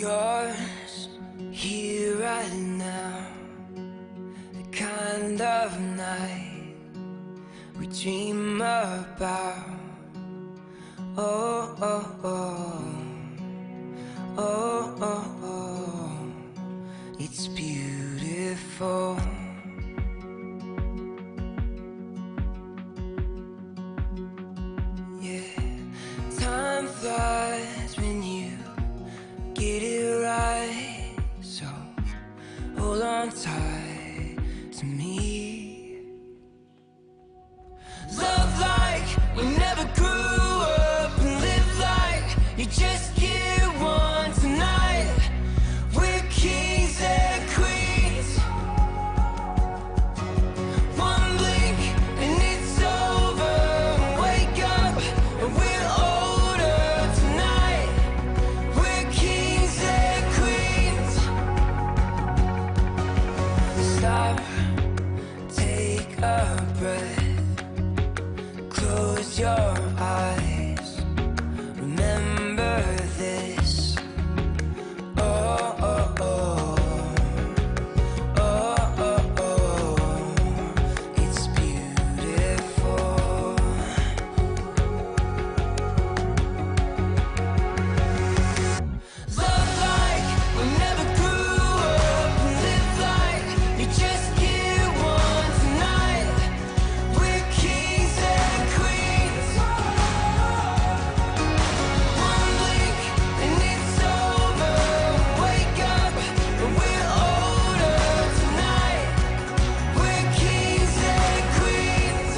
yours here right now. The kind of night we dream about. Oh, oh, oh, oh, oh, oh. It's beautiful. Yeah, time flies when you get it right, so hold on tight to me. Love like we never grew up, and live like you just get one tonight. We're kings and queens. One blink and it's over. Wake up and we're older tonight. We're kings and queens. Stop, take a breath, close your eyes, remember this. Oh, oh, oh, oh, oh, oh, it's beautiful. Love like we never grew up, and live like you just get one tonight. We're kings and queens. One blink and it's over. Wake up and we're older tonight. We're kings and queens.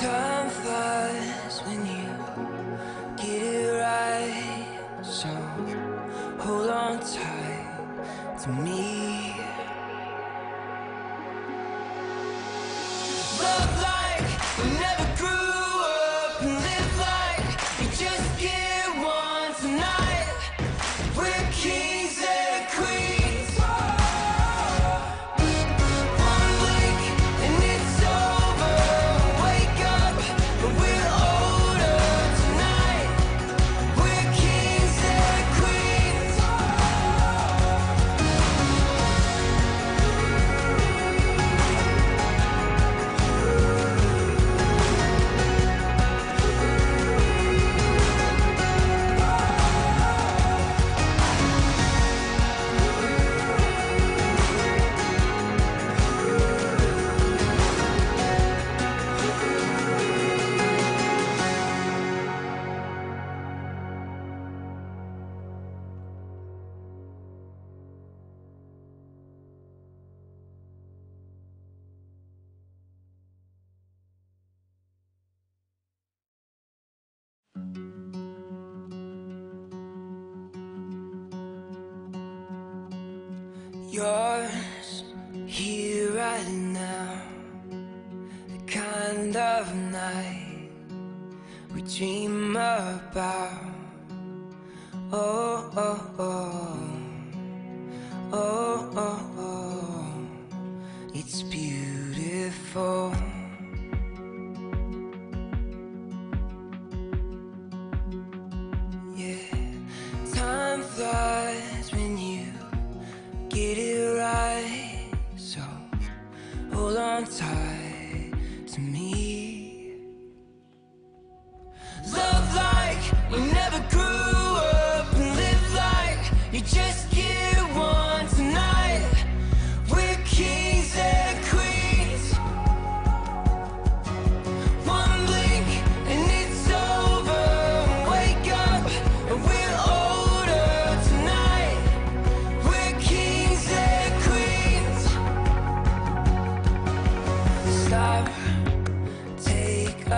Time flies when you get it right, so hold on tight to me. Love like we never grew up, and live like you just get one tonight. We're kings and queens. One blink and it's over. Wake up and we're older tonight. We're kings and queens. Yours here right now. The kind of night we dream about. Oh, oh, oh, oh, oh, oh, it's beautiful. Yeah, time flies when you get it right, so hold on tight to me. Love like we never grew up, and live like you just get one tonight. We're kings and queens. One blink and it's over. Wake up and we're older tonight. We're kings and queens. Stop, take a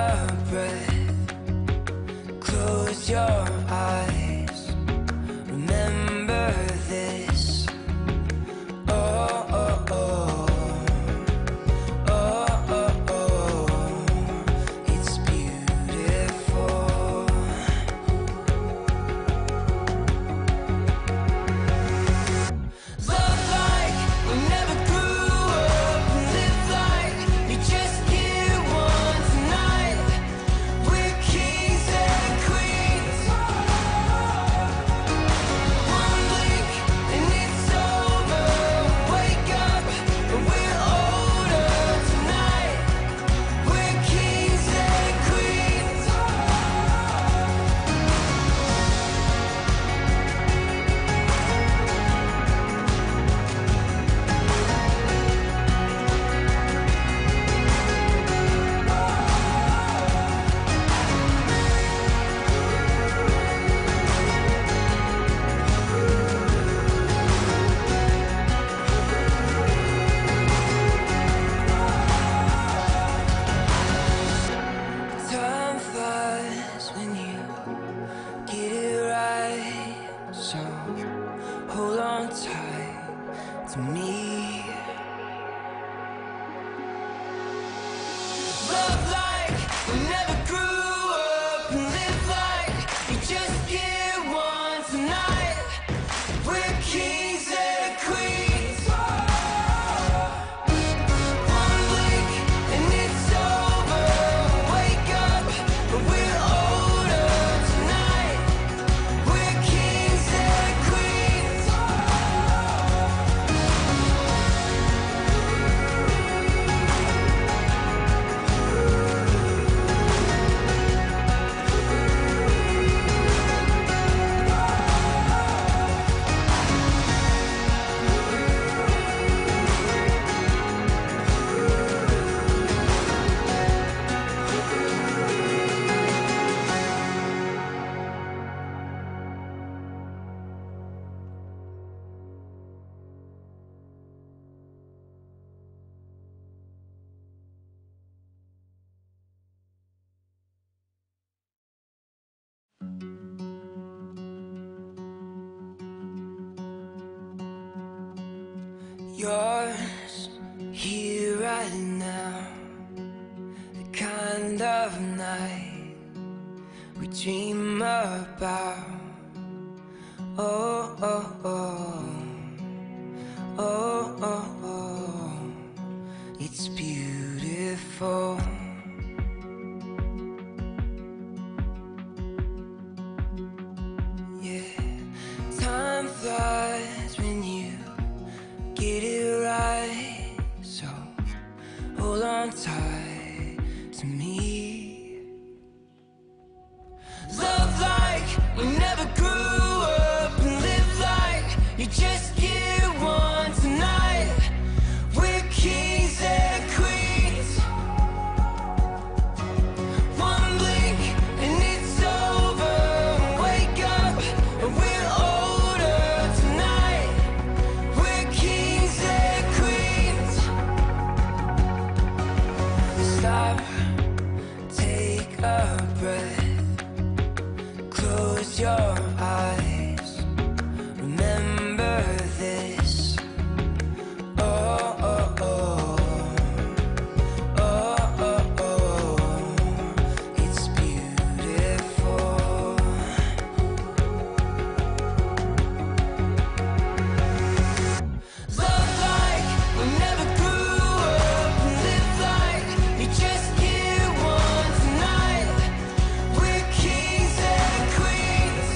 breath, close your eyes, remember this. yours here right now. The kind of night we dream about. Oh, oh, oh, oh, oh, oh, it's beautiful. Yeah, time flies when you get it right, so hold on tight to me. Love like we never grew up, and live like you just get one tonight. We're kings and queens. One blink and it's over. Wake up and we're older tonight. We're kings and queens. Stop, take a breath, close your eyes, remember this. Oh, oh, oh, oh, oh, oh, it's beautiful. Love like we never grew up, and live like you just get one tonight. We're kings and queens.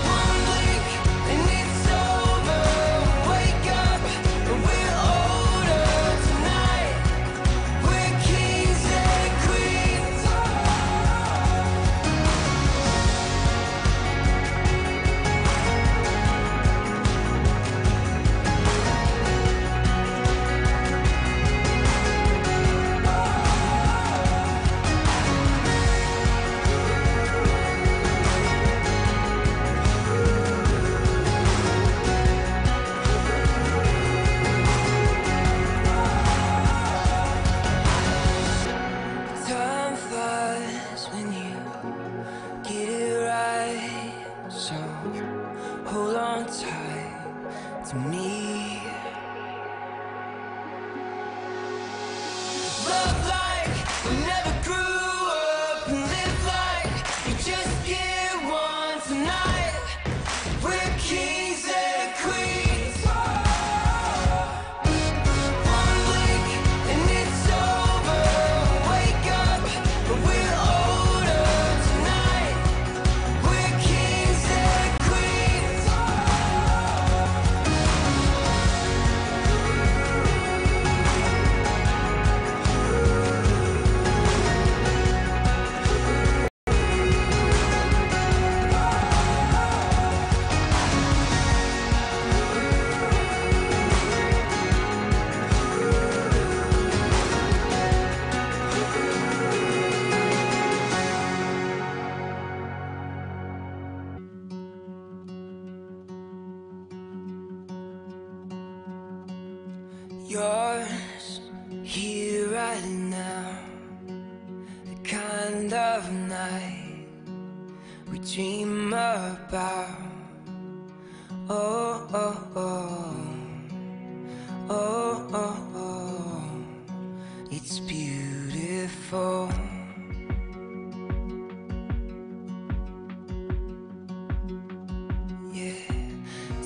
One blink and it's over. Wake up and we're older tonight. We're kings and queens. Time flies when you get it right, so hold on tight to me. Love like we never grew up, and live like you just get one tonight. We're kings and queens. One blink and it's over. Wake up and we're older tonight. We're kings and queens. Yours here right now. The kind of night we dream about. Oh, oh, oh, oh, oh, oh, it's beautiful. Yeah,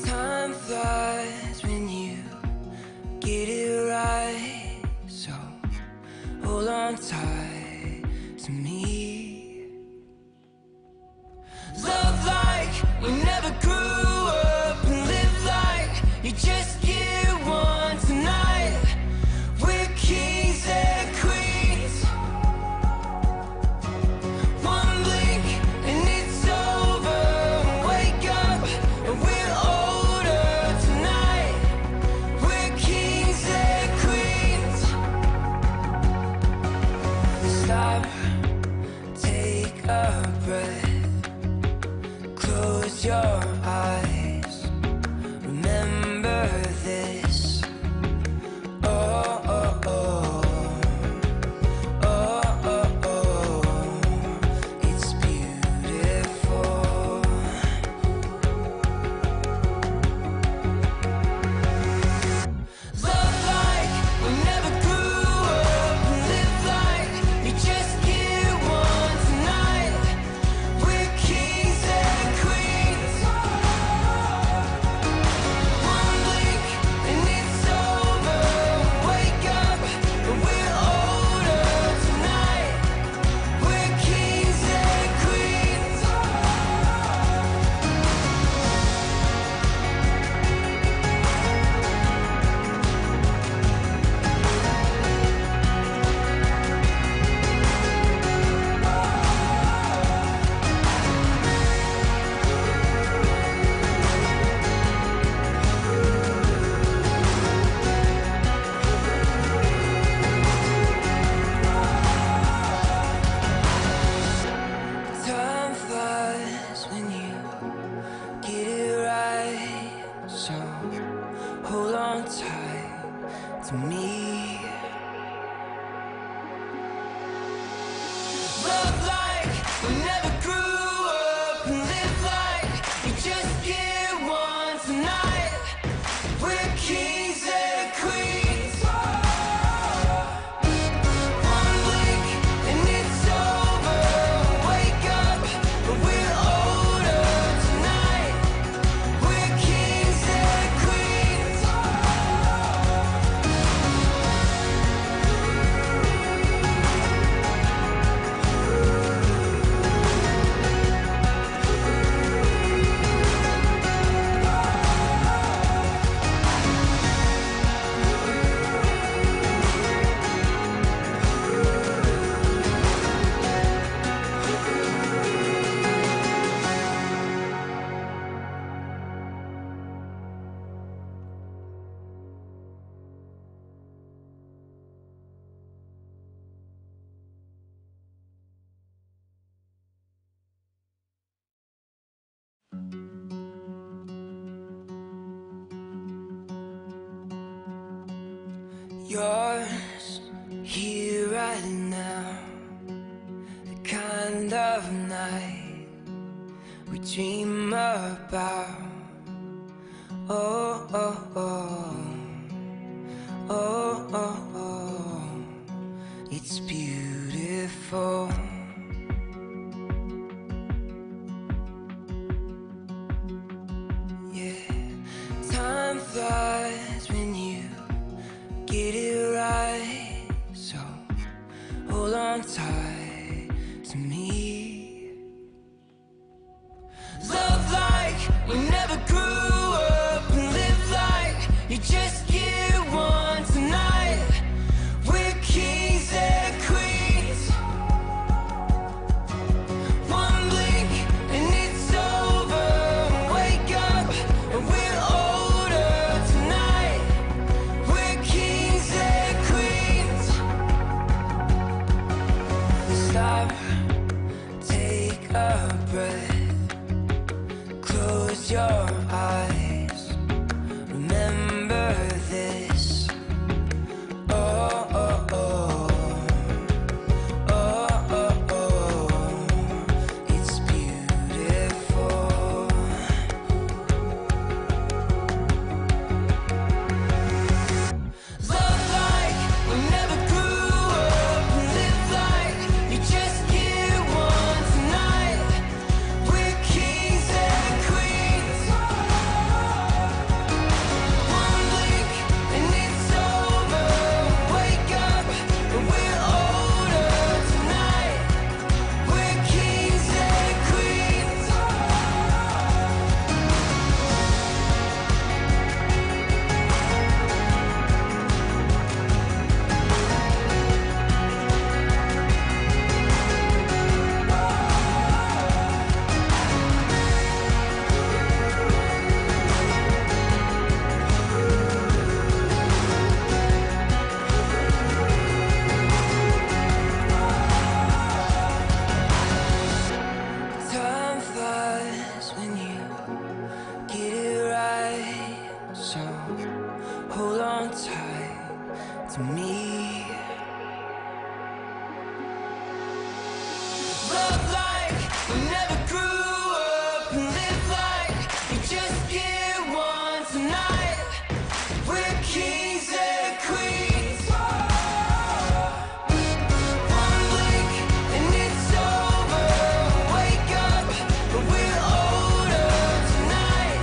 time flies when you get it right, so hold on tight to me. Love like we never grew up, and live like you just get one tonight. We're kings and queens. One blink and it's over. Wake up and we're older tonight. We're kings and queens. Stop, Yours here right now, the kind of night we dream about. Oh, oh, oh, oh, oh, oh, it's beautiful. Yeah, time flies when you get it right, so hold on tight to me. Love like we never grew up, and live like you just get one tonight. We're kings and queens. One blink and it's over. Wake up and we're older tonight. We're kings and queens. Stop, take a breath, close your eyes, remember this. Oh, oh, oh, oh, oh, oh, it's beautiful. Love like we never grew up, and live like you just get one tonight. We're kings and queens. One blink and it's over. Wake up and we're older tonight. We're kings and queens. Time flies when you get it right, so hold on tight to me. Love like we never grew up, and live like you just get one tonight. We're kings and queens. One blink and it's over. Wake up and we're older tonight.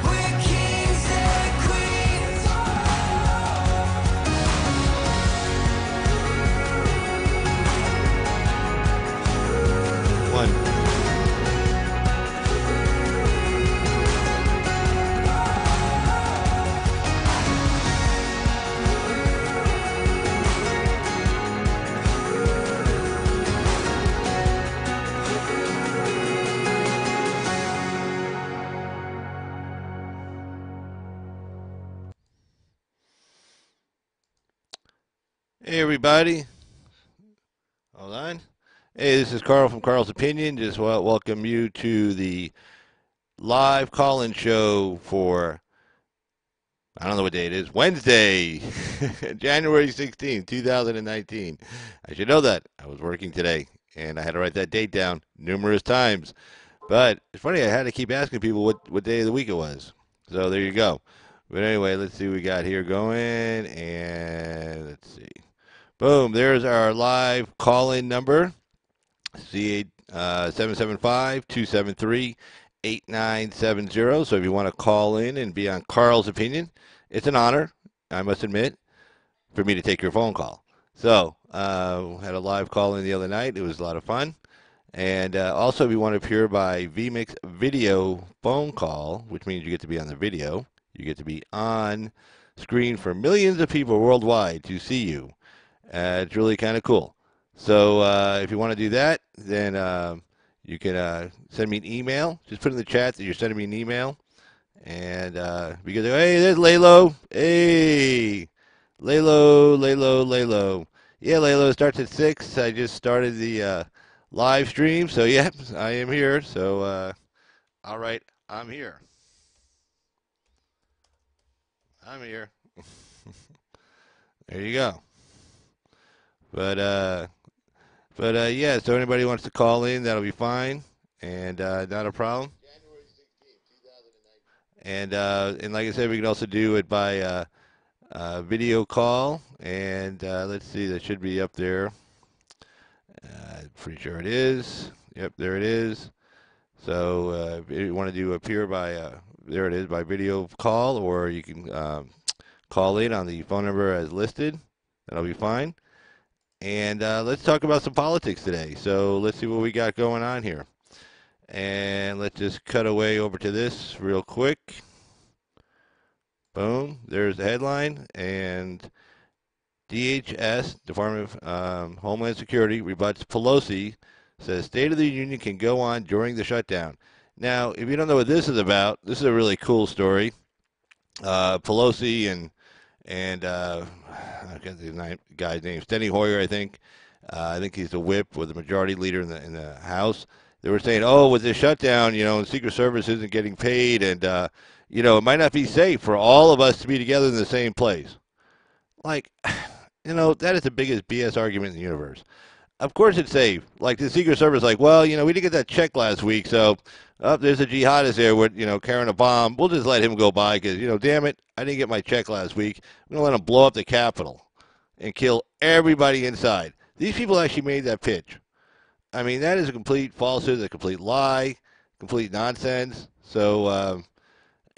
We're kings and queens. One. Hey, everybody. Hold on. Hey, this is Carl from Carl's Opinion. Just welcome you to the live call-in show for, I don't know what day it is, Wednesday, January 16th, 2019. I should know that. I was working today, and I had to write that date down numerous times. But it's funny, I had to keep asking people what day of the week it was. So there you go. But anyway, let's see what we got here going, and let's see. Boom, there's our live call-in number, C8 775-273-8970. So if you want to call in and be on Carl's Opinion, it's an honor, I must admit, for me to take your phone call. So had a live call in the other night. It was a lot of fun. And also, if you want to appear by vMix video phone call, which means you get to be on the video, you get to be on screen for millions of people worldwide to see you. It's really kind of cool. So if you want to do that, then you can send me an email. Just put in the chat that you're sending me an email. And because, hey, there's LELO. Hey, LELO. Yeah, LELO starts at 6. I just started the live stream. So, yeah, I am here. So All right, I'm here. I'm here. There you go. But yeah. So anybody wants to call in, that'll be fine, and not a problem. And like I said, we can also do it by video call. And let's see, that should be up there. Pretty sure it is. Yep, there it is. So if you want to do appear by, there it is, by video call, or you can call in on the phone number as listed. That'll be fine. And let's talk about some politics today. So let's see what we got going on here. And let's just cut away over to this real quick. Boom. There's the headline. And DHS, Department of Homeland Security, rebuts Pelosi, says State of the Union can go on during the shutdown. Now, if you don't know what this is about, this is a really cool story. Pelosi and I forget the guy's name, Steny Hoyer, I think. I think he's the whip or the majority leader in the House. They were saying, oh, with this shutdown, and Secret Service isn't getting paid, and it might not be safe for all of us to be together in the same place. Like, that is the biggest BS argument in the universe. Of course it's safe. Like the Secret Service, like, well, we didn't get that check last week, so there's a jihadist there with, carrying a bomb. We'll just let him go by because, damn it, I didn't get my check last week. I'm going to let him blow up the Capitol and kill everybody inside. These people actually made that pitch. I mean, that is a complete falsehood, a complete lie, complete nonsense. So,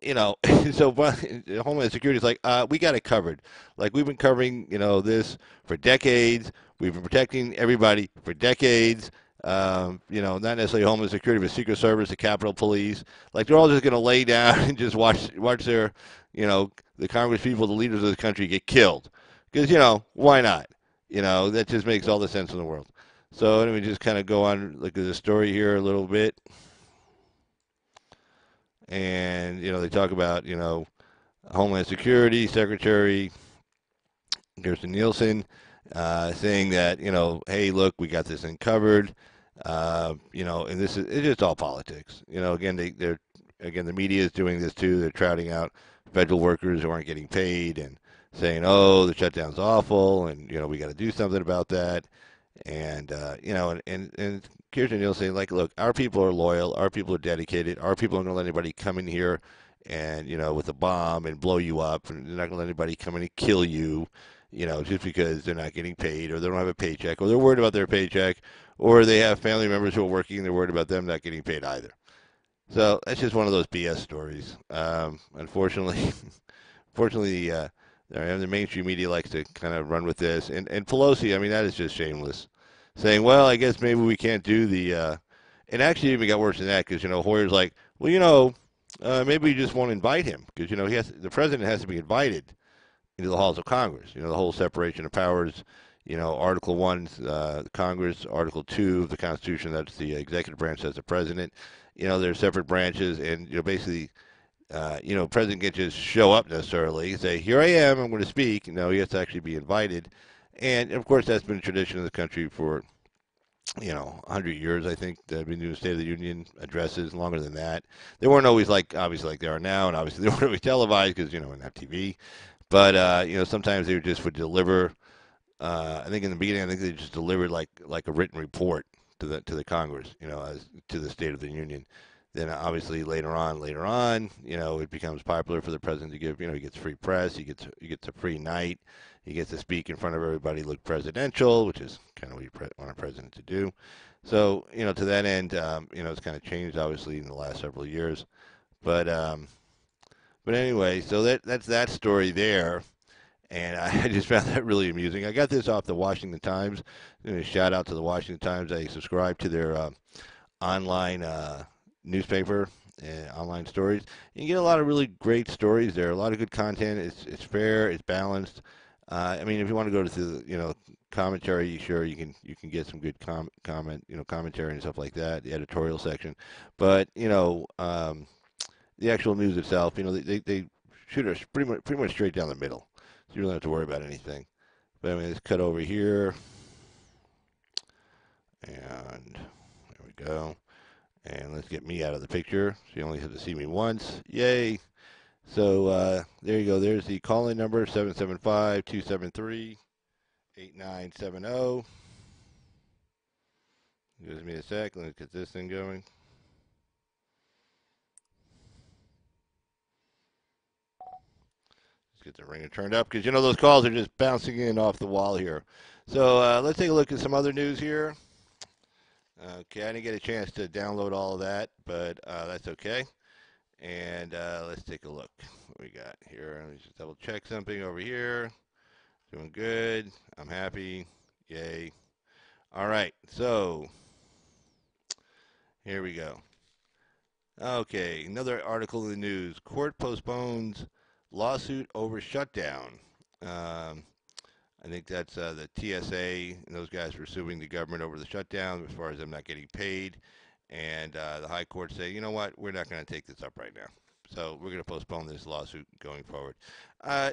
so Homeland Security is like, we got it covered. Like we've been covering, this for decades. We've been protecting everybody for decades. Not necessarily Homeland Security, but Secret Service, the Capitol Police. Like they're all just going to lay down and just watch their, the Congress people, the leaders of the country get killed. Because why not? That just makes all the sense in the world. So anyway, just kind of go on, look at the story here a little bit. And, they talk about, Homeland Security Secretary Kirstjen Nielsen saying that, hey, look, we got this thing covered. And it's just all politics. Again, the media is doing this too. They're trouting out federal workers who aren't getting paid and saying, oh, the shutdown's awful, and, we got to do something about that. And, and Kirstjen Nielsen, like, look, our people are loyal, our people are dedicated, our people aren't going to let anybody come in here and, with a bomb and blow you up, and they're not going to let anybody come in and kill you, just because they're not getting paid or they don't have a paycheck or they're worried about their paycheck or they have family members who are working and they're worried about them not getting paid either. So that's just one of those BS stories. Unfortunately, the mainstream media likes to kind of run with this. And Pelosi, I mean, that is just shameless. Saying, well, I guess maybe we can't do the, and actually even got worse than that because, Hoyer's like, well, maybe we just won't invite him because, the president has to be invited into the halls of Congress. The whole separation of powers, Article 1, Congress, Article 2 of the Constitution, that's the executive branch, that's the president. They're separate branches, and, basically, president can't just show up necessarily, say, here I am, I'm going to speak. No, he has to actually be invited. And, of course, that's been a tradition in the country for, 100 years, I think. They've been doing State of the Union addresses longer than that. They weren't always obviously like they are now, and obviously they weren't always televised because, we didn't have TV. But, sometimes they just would deliver, I think in the beginning, I think they just delivered like a written report to the Congress, as to the State of the Union. Then obviously later on, it becomes popular for the president to give, he gets free press, he gets a free night, he gets to speak in front of everybody, look presidential, which is kind of what you want a president to do. So, to that end, it's kind of changed obviously in the last several years. But anyway, so that's that story there. And I just found that really amusing. I got this off the Washington Times. Shout out to the Washington Times. I subscribe to their online newspaper and online stories. You get a lot of really great stories there. A lot of good content. It's fair. It's balanced. I mean, if you want to go to the commentary, sure you can get some good commentary and stuff like that. The editorial section, but the actual news itself, they shoot us pretty much straight down the middle. So you don't have to worry about anything. But I mean, let's cut over here, and there we go. And let's get me out of the picture. So you only have to see me once. Yay. So there you go. There's the call-in number, 775-273-8970. Gives me a sec. Let's get this thing going. Let's get the ringer turned up because, those calls are just bouncing in off the wall here. So let's take a look at some other news here. Okay, I didn't get a chance to download all of that, but that's okay. And let's take a look. What we got here? Let me just double check something over here. Doing good. I'm happy. Yay. All right, so here we go. Okay, another article in the news. Court postpones lawsuit over shutdown. Um, I think that's the TSA, and those guys were suing the government over the shutdown as far as them not getting paid. And the high court say, you know what, we're not going to take this up right now. So we're going to postpone this lawsuit going forward.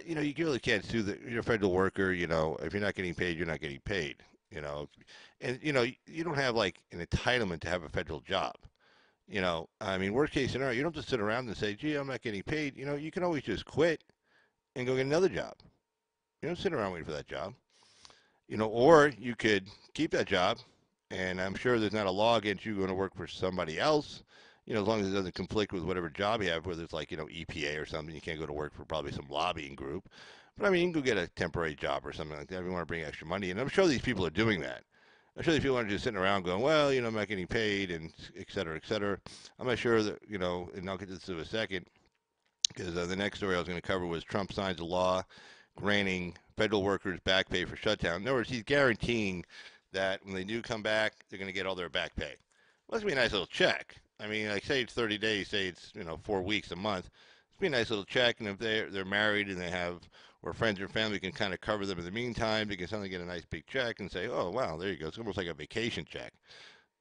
You really can't sue you're a federal worker. If you're not getting paid, you're not getting paid. And you don't have like an entitlement to have a federal job. I mean, worst case scenario, you don't just sit around and say, gee, I'm not getting paid. You can always just quit and go get another job. You don't sit around waiting for that job. Or you could keep that job, and I'm sure there's not a law against you going to work for somebody else, as long as it doesn't conflict with whatever job you have, whether it's like, EPA or something. You can't go to work for probably some lobbying group. But, I mean, you can go get a temporary job or something like that if you want to bring extra money. And I'm sure these people are doing that. I'm sure these people aren't just sitting around going, well, I'm not getting paid, and et cetera, et cetera. I'm not sure that, and I'll get to this in a second, because the next story I was going to cover was Trump signs a law granting federal workers back pay for shutdown. In other words, he's guaranteeing that when they do come back, they're going to get all their back pay. Well, that's going to be a nice little check. I mean, like, say it's 30 days, say it's 4 weeks, a month. It's be a nice little check, and if they're married and they have, or friends or family can kind of cover them in the meantime, they can suddenly get a nice big check and say, oh wow, there you go. It's almost like a vacation check,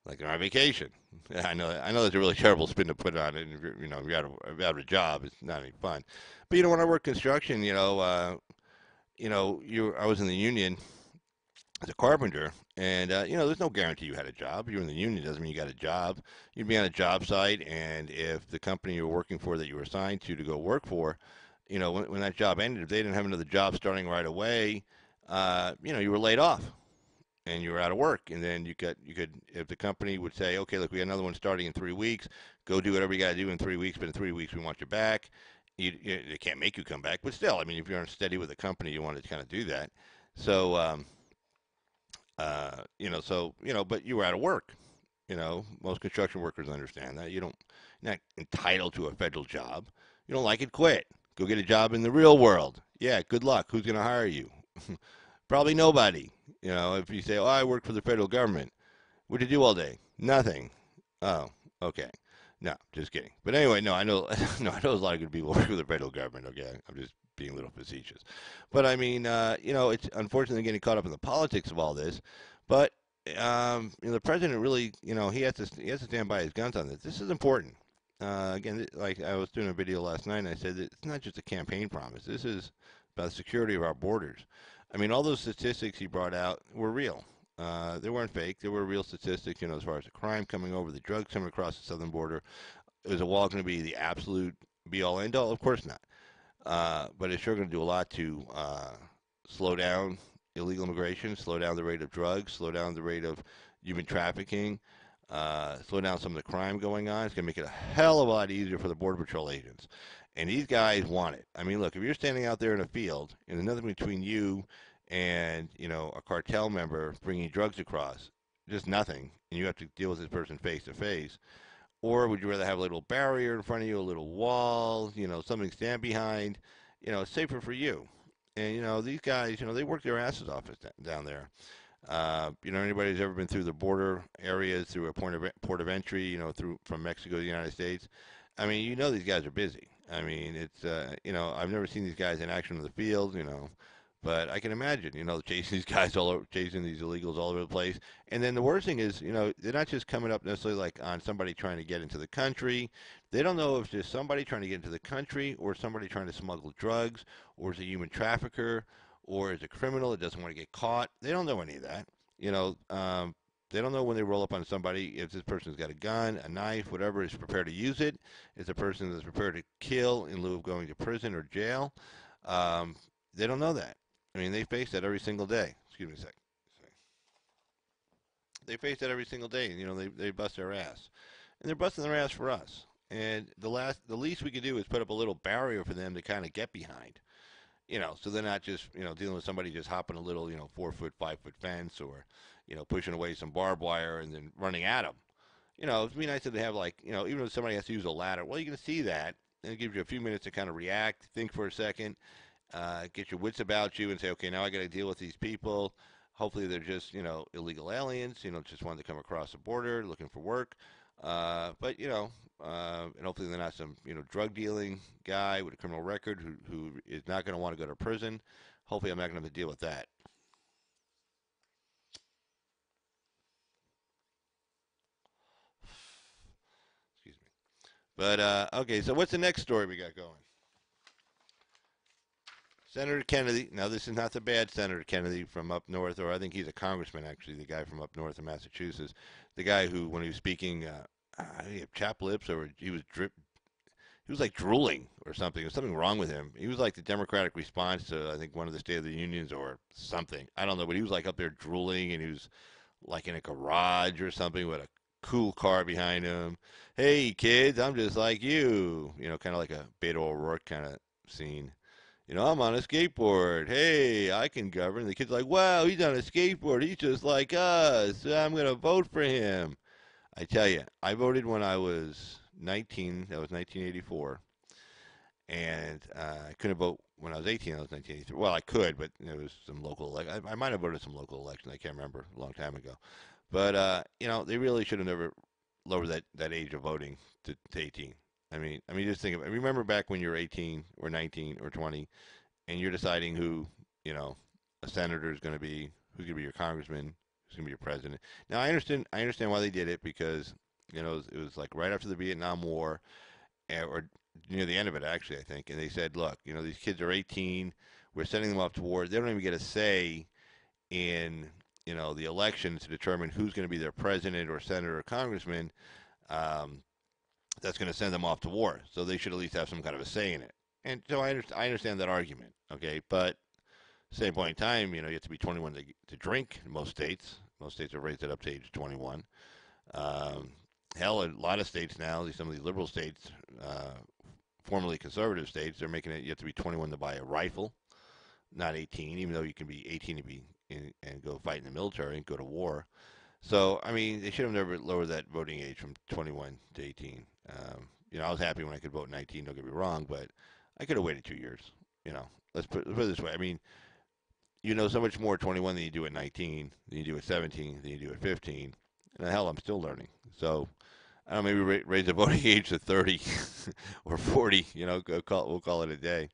like they're on vacation. Yeah, I know that's a really terrible spin to put on it. And if you're out of a job, it's not any fun. But when I work construction, I was in the union as a carpenter, and there's no guarantee you had a job. You're in the union doesn't mean you got a job. You'd be on a job site, and if the company you were working for that you were assigned to go work for, when that job ended, if they didn't have another job starting right away, you were laid off and you were out of work. And then you could, if the company would say, okay, look, we got another one starting in 3 weeks, go do whatever you got to do in 3 weeks, but in 3 weeks we want you back. They can't make you come back, but still, I mean, if you're steady with the company, you want to kind of do that. So, but you were out of work. Most construction workers understand that. You're not entitled to a federal job. You don't like it, quit. Go get a job in the real world. Yeah, good luck. Who's going to hire you? Probably nobody. If you say, oh, I work for the federal government. What do you do all day? Nothing. Oh, okay. No, just kidding. But anyway, no, I know, no, I know a lot of good people work for the federal government. Okay, I'm just being a little facetious. But I mean, it's unfortunately getting caught up in the politics of all this. But the president really, he has to stand by his guns on this. This is important. Again, like I was doing a video last night, and I said that it's not just a campaign promise. This is about the security of our borders. I mean, all those statistics he brought out were real. They weren't fake. They were real statistics, as far as the crime coming over, the drugs coming across the southern border. Is a wall going to be the absolute be-all, end-all? Of course not. But it's sure going to do a lot to slow down illegal immigration, slow down the rate of drugs, slow down the rate of human trafficking, slow down some of the crime going on. It's going to make it a hell of a lot easier for the Border Patrol agents. And these guys want it. I mean, look, if you're standing out there in a field and there's nothing between you and, a cartel member bringing drugs across, just nothing, and you have to deal with this person face to face, or would you rather have a little barrier in front of you, a little wall, something to stand behind? It's safer for you. And, these guys, they work their asses off down there. Anybody who's ever been through the border areas, through a port of entry, from Mexico to the United States, I mean, these guys are busy. I mean, it's, I've never seen these guys in action in the field, but I can imagine, chasing these guys chasing these illegals all over the place. And then the worst thing is, they're not just coming up necessarily like on somebody trying to get into the country. They don't know if it's just somebody trying to get into the country or somebody trying to smuggle drugs or is a human trafficker or is a criminal that doesn't want to get caught. They don't know any of that. They don't know when they roll up on somebody if this person's got a gun, a knife, whatever, is prepared to use it. Is a person that's prepared to kill in lieu of going to prison or jail. Um, they don't know that. I mean, they face that every single day. Excuse me a sec. They face that every single day, and they bust their ass, and they're busting their ass for us. And the least we can do is put up a little barrier for them to kind of get behind. So they're not just dealing with somebody just hopping a little 4 foot, 5 foot fence, or pushing away some barbed wire and then running at them. It'd be nice to have, like, even if somebody has to use a ladder, well, you can see that, and it gives you a few minutes to kind of react, think for a second, get your wits about you, and say, okay, now I got to deal with these people. Hopefully, they're just illegal aliens. Just wanted to come across the border, looking for work. But and hopefully they're not some drug dealing guy with a criminal record who is not going to want to go to prison. Hopefully, I'm not going to have to deal with that. Excuse me. But okay, so what's the next story we got going? Senator Kennedy. Now, this is not the bad Senator Kennedy from up north, or I think he's a congressman, actually, the guy from up north in Massachusetts. The guy who, when he was speaking, he had chapped lips, or he was like drooling or something. There was something wrong with him. He was like the Democratic response to, I think, one of the State of the Unions or something. I don't know, but he was like up there drooling, and he was like in a garage or something with a cool car behind him. Hey, kids, I'm just like you. Kind of like a Beto O'Rourke kind of scene. I'm on a skateboard. Hey, I can govern. The kid's like, wow, he's on a skateboard. He's just like us. I'm going to vote for him. I tell you, I voted when I was 19. That was 1984. And I couldn't vote when I was 18. That was 1983. Well, I could, but there was some local election. I might have voted some local election. I can't remember, a long time ago. But they really should have never lowered that age of voting to 18. I mean, just think of it. Remember back when you were 18 or 19 or 20, and you're deciding who, a senator is going to be, who's going to be your congressman, who's going to be your president. Now, I understand why they did it, because it was like right after the Vietnam War, or near the end of it, actually, I think. And they said, look, these kids are 18. We're sending them off to war. They don't even get a say in, the elections to determine who's going to be their president or senator or congressman. Um, that's going to send them off to war. So they should at least have some kind of a say in it. And so I understand that argument, okay? But same point in time, you have to be 21 to drink in most states. Most states have raised it up to age 21. Um, Hell, a lot of states now, some of these liberal states, formerly conservative states, they're making it you have to be 21 to buy a rifle, not 18, even though you can be 18 to be and go fight in the military and go to war. So, I mean, they should have never lowered that voting age from 21 to 18. I was happy when I could vote 19, don't get me wrong, but I could have waited 2 years. Let's put it this way. I mean, so much more at 21 than you do at 19, than you do at 17, than you do at 15. And hell, I'm still learning. So, I don't know, maybe raise the voting age to 30 or 40, we'll call it a day.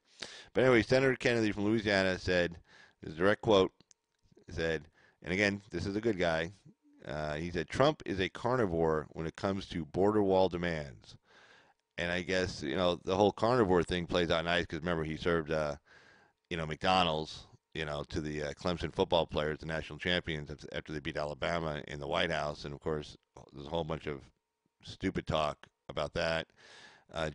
But anyway, Senator Kennedy from Louisiana said, this is a direct quote, said, and again, this is a good guy. He said, Trump is a carnivore when it comes to border wall demands. And I guess, the whole carnivore thing plays out nice because remember, he served, McDonald's, to the Clemson football players, the national champions, after they beat Alabama in the White House. And of course, there's a whole bunch of stupid talk about that.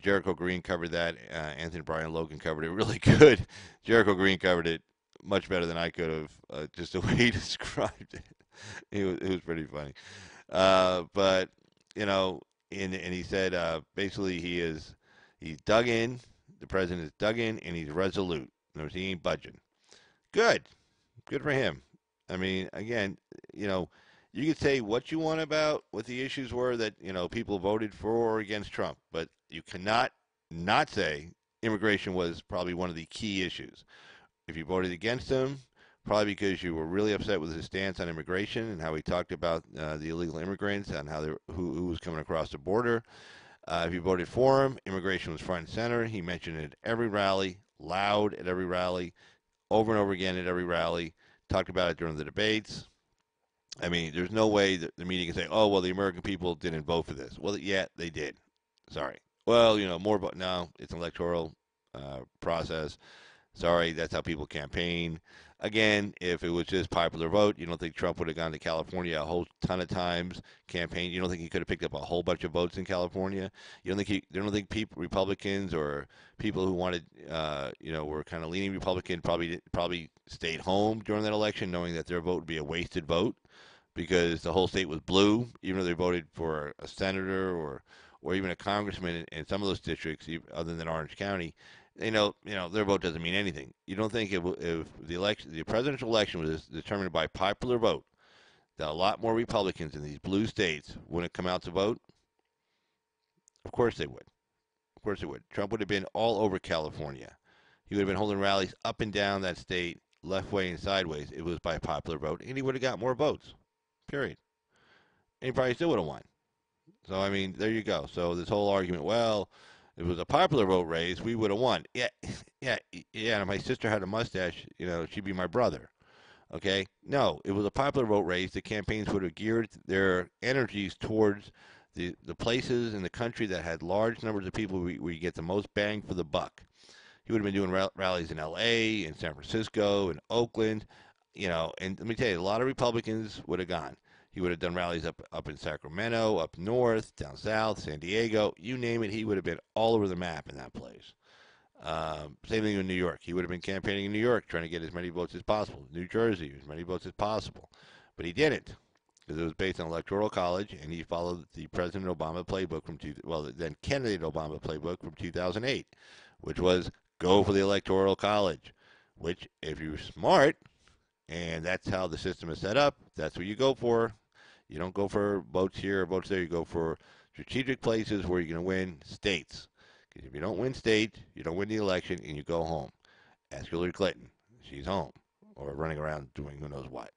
Jericho Green covered that. Anthony Bryan Logan covered it really good. Jericho Green covered it much better than I could have, just the way he described it. It was pretty funny. But, and he said basically he's dug in, the president is dug in, and he's resolute. In other words, he ain't budging. Good. Good for him. I mean, again, you could say what you want about what the issues were that, people voted for or against Trump, but you cannot not say immigration was probably one of the key issues. If you voted against him, probably because you were really upset with his stance on immigration and how he talked about the illegal immigrants and who was coming across the border. If you voted for him, immigration was front and center. He mentioned it at every rally, loud at every rally, over and over again at every rally, talked about it during the debates. I mean, there's no way that the media can say, oh, well, the American people didn't vote for this. Well, yeah, they did. Sorry. Well, more, but no, it's an electoral process. Sorry, that's how people campaign. Again, if it was just popular vote, you don't think Trump would have gone to California a whole ton of times, campaign? You don't think he could have picked up a whole bunch of votes in California? You don't think people, Republicans or people who wanted, were kind of leaning Republican, probably stayed home during that election, knowing that their vote would be a wasted vote because the whole state was blue, even though they voted for a senator or even a congressman in some of those districts, other than Orange County. Their vote doesn't mean anything. You don't think if the presidential election was determined by popular vote, that a lot more Republicans in these blue states wouldn't come out to vote? Of course they would. Of course they would. Trump would have been all over California. He would have been holding rallies up and down that state, left way and sideways. It was by popular vote, and he would have got more votes. Period. And he probably still would have won. So, I mean, there you go. So this whole argument, well, if it was a popular vote race, we would have won. Yeah, yeah, yeah. And if my sister had a mustache, she'd be my brother. Okay? No, it was a popular vote race. The campaigns would have geared their energies towards the places in the country that had large numbers of people where you get the most bang for the buck. He would have been doing rallies in L.A., in San Francisco, in Oakland, and let me tell you, a lot of Republicans would have gone. He would have done rallies up in Sacramento, up north, down south, San Diego, you name it. He would have been all over the map in that place. Same thing in New York. He would have been campaigning in New York, trying to get as many votes as possible. New Jersey, as many votes as possible. But he didn't, because it was based on Electoral College, and he followed the President Obama playbook then candidate Obama playbook from 2008, which was go for the Electoral College, which, if you're smart, and that's how the system is set up, that's what you go for. You don't go for votes here or votes there. You go for strategic places where you're going to win states. Because if you don't win states, you don't win the election, and you go home. Ask Hillary Clinton. She's home or running around doing who knows what.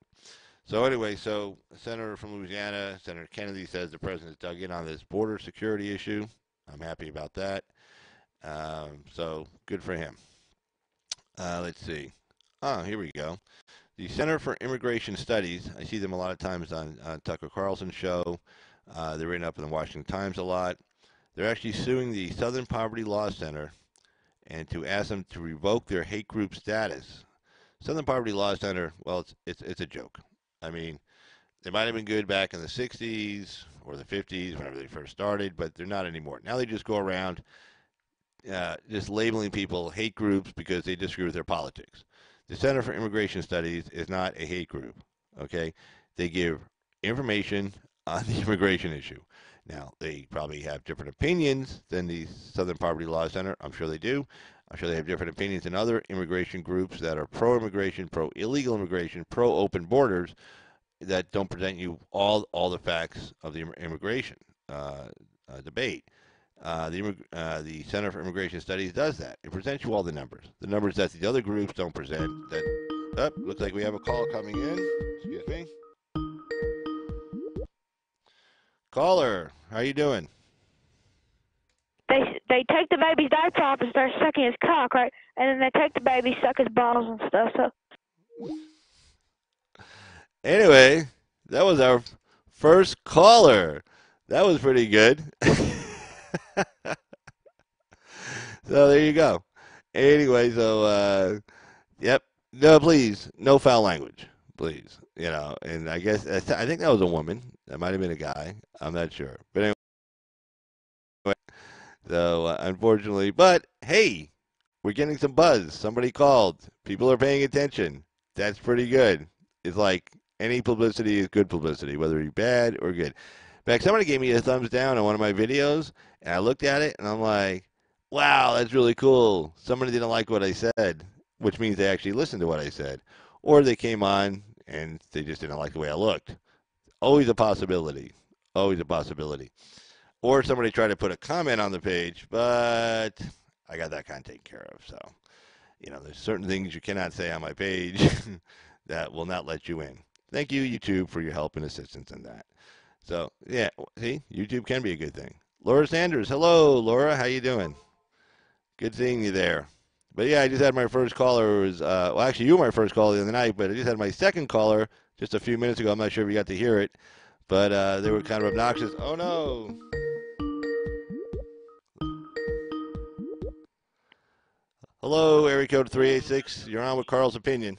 So anyway, Senator from Louisiana, Senator Kennedy, says the president's dug in on this border security issue. I'm happy about that. So good for him. Let's see. Here we go. The Center for Immigration Studies, I see them a lot of times on Tucker Carlson's show. They're written up in the Washington Times a lot. They're actually suing the Southern Poverty Law Center and to ask them to revoke their hate group status. Southern Poverty Law Center, well, it's a joke. I mean, they might have been good back in the 60s or the 50s, whenever they first started, but they're not anymore. Now they just go around just labeling people hate groups because they disagree with their politics. The Center for Immigration Studies is not a hate group, okay? They give information on the immigration issue. Now, they probably have different opinions than the Southern Poverty Law Center. I'm sure they do. I'm sure they have different opinions than other immigration groups that are pro-immigration, pro-illegal immigration, pro-open borders that don't present you all the facts of the immigration debate. The Center for Immigration Studies does that. It presents you all the numbers that the other groups don't present. Looks like we have a call coming in. Excuse me. Caller, how you doing? They take the baby's diaper off and start sucking his cock, right? And then they take the baby, suck his balls and stuff. So anyway, that was our first caller. That was pretty good. So there you go. Anyway, yep. No, please, no foul language, please. And I think that was a woman. That might have been a guy. I'm not sure. But anyway, so unfortunately, but hey, we're getting some buzz. Somebody called. People are paying attention. That's pretty good. It's like any publicity is good publicity, whether it be bad or good. In fact, somebody gave me a thumbs down on one of my videos, and I looked at it, and I'm like, wow, that's really cool. Somebody didn't like what I said, which means they actually listened to what I said. Or they came on, and they just didn't like the way I looked. Always a possibility. Always a possibility. Or somebody tried to put a comment on the page, but I got that kind of taken care of. So, there's certain things you cannot say on my page that will not let you in. Thank you, YouTube, for your help and assistance in that. So, yeah, see, YouTube can be a good thing. Laura Sanders, hello, Laura, how you doing? Good seeing you there. But yeah, I just had my first caller. Actually, you were my first caller the other night, but I just had my second caller just a few minutes ago. I'm not sure if you got to hear it, but they were kind of obnoxious. Oh, no. Hello, area code 386. You're on with Carl's Opinion.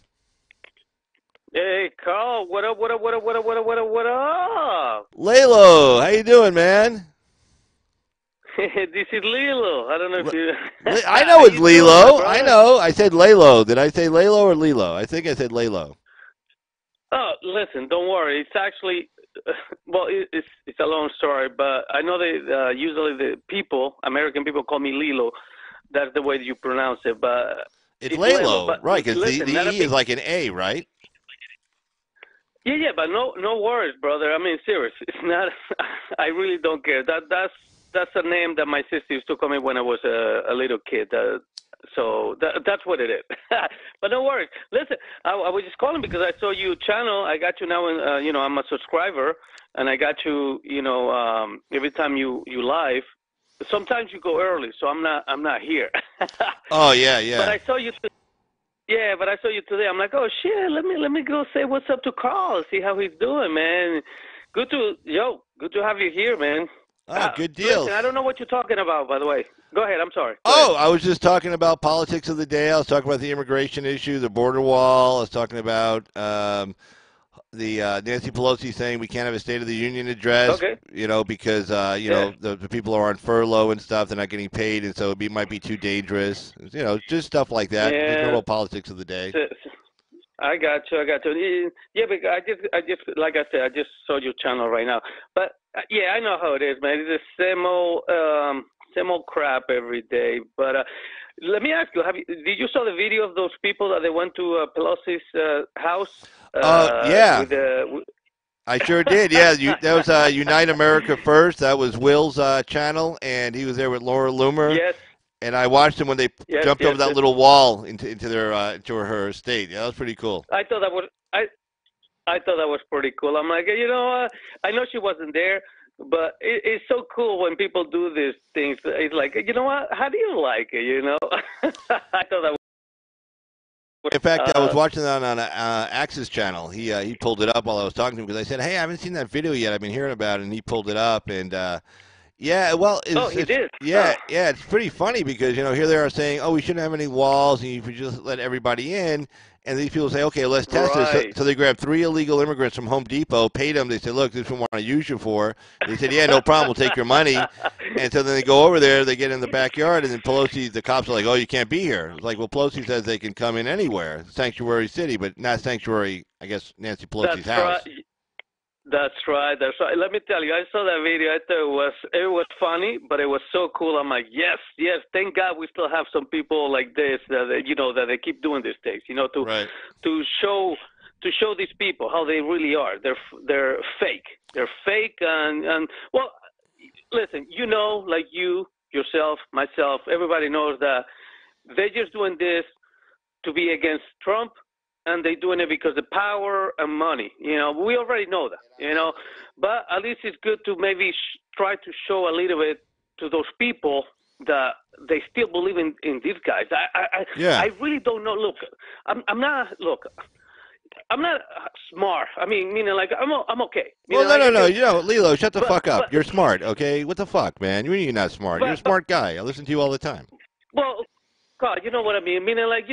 Hey, Carl, what up, what up, what up, what up, what up, what up, what up? LELO, how you doing, man? This is Lilo. I don't know if you... I know How it's you doing, my LELO. I brother? know. I said LELO. Did I say LELO or LELO? I think I said LELO. Oh, listen, don't worry. It's actually... Well, it's a long story, but I know that usually the people, American people, call me Lilo. That's the way you pronounce it, but It's it's Lilo. LELO, But right? Because listen, the not a E is big... like an A, right? Yeah, but no worries, brother. I mean, serious. It's not. I really don't care. That's a name that my sister used to call me when I was a little kid. So that's what it is. But no worries. Listen, I was just calling because I saw you channel. I got you now, and I'm a subscriber, and I got you. Every time you live. Sometimes you go early, so I'm not here. Oh yeah, But yeah. I saw you. Yeah, but I saw you today. I'm like, oh shit, let me go say what's up to Carl, see how he's doing, man. Good to have you here, man. Ah, good Listen, deal. I don't know what you're talking about, by the way. Go ahead. I'm sorry. Go ahead. Oh, I was just talking about politics of the day. I was talking about the immigration issue, the border wall. I was talking about the Nancy Pelosi saying we can't have a State of the Union address, Okay. because Yeah. the people are on furlough and stuff. They're not getting paid, and so might be too dangerous. Just stuff like that. Just Yeah. normal politics of the day. I got you. Yeah, but I just, like I said, I just saw your channel right now. But yeah, I know how it is, man. It's the same old crap every day. But let me ask you: did you saw the video of those people that they went to Pelosi's house? Yeah, With the I sure did. Yeah, that was Unite America First. That was Will's channel, and he was there with Laura Loomer. yes, And I watched them when they yes, jumped over yes, that yes. little wall into their into her estate. Yeah, that was pretty cool. I thought that was I thought that was pretty cool. I'm like, I know she wasn't there, but it's so cool when people do these things. It's like, you know what? How do you like it? I thought that was. In fact, I was watching that on Axe's channel. He pulled it up while I was talking to him because I said, "Hey, I haven't seen that video yet. I've been hearing about it." And he pulled it up, and yeah, well, Oh, he did. yeah, it's pretty funny because here they are saying, "Oh, we shouldn't have any walls, and you should just let everybody in." And these people say, "Okay, let's test this." So, Right. so they grabbed 3 illegal immigrants from Home Depot, paid them. They said, "Look, this is what we want to use you for." They said, "Yeah, no problem. We'll take your money." And so then they go over there, they get in the backyard, and then the cops are like, "Oh, you can't be here." It's like, well, Pelosi says they can come in anywhere, sanctuary city, but not sanctuary. I guess Nancy Pelosi's That's house. right. That's right. That's right. Let me tell you, I saw that video. I thought it was funny, but it was so cool. I'm like, yes. Thank God we still have some people like this that that they keep doing these things. Right. To show these people how they really are. They're fake. They're fake, and well, listen. Like you yourself, myself, everybody knows that they're just doing this to be against Trump, and they're doing it because of power and money. We already know that. But at least it's good to maybe try to show a little bit to those people that they still believe in these guys. Yeah. I really don't know. Look, I'm not. Look, I'm not smart. I mean, meaning like I'm okay. Well, no. LELO, shut the fuck up. But You're smart, okay? What the fuck, man? You're not smart. You're a but smart guy. I listen to you all the time. well, God, you know what I mean? Meaning, like,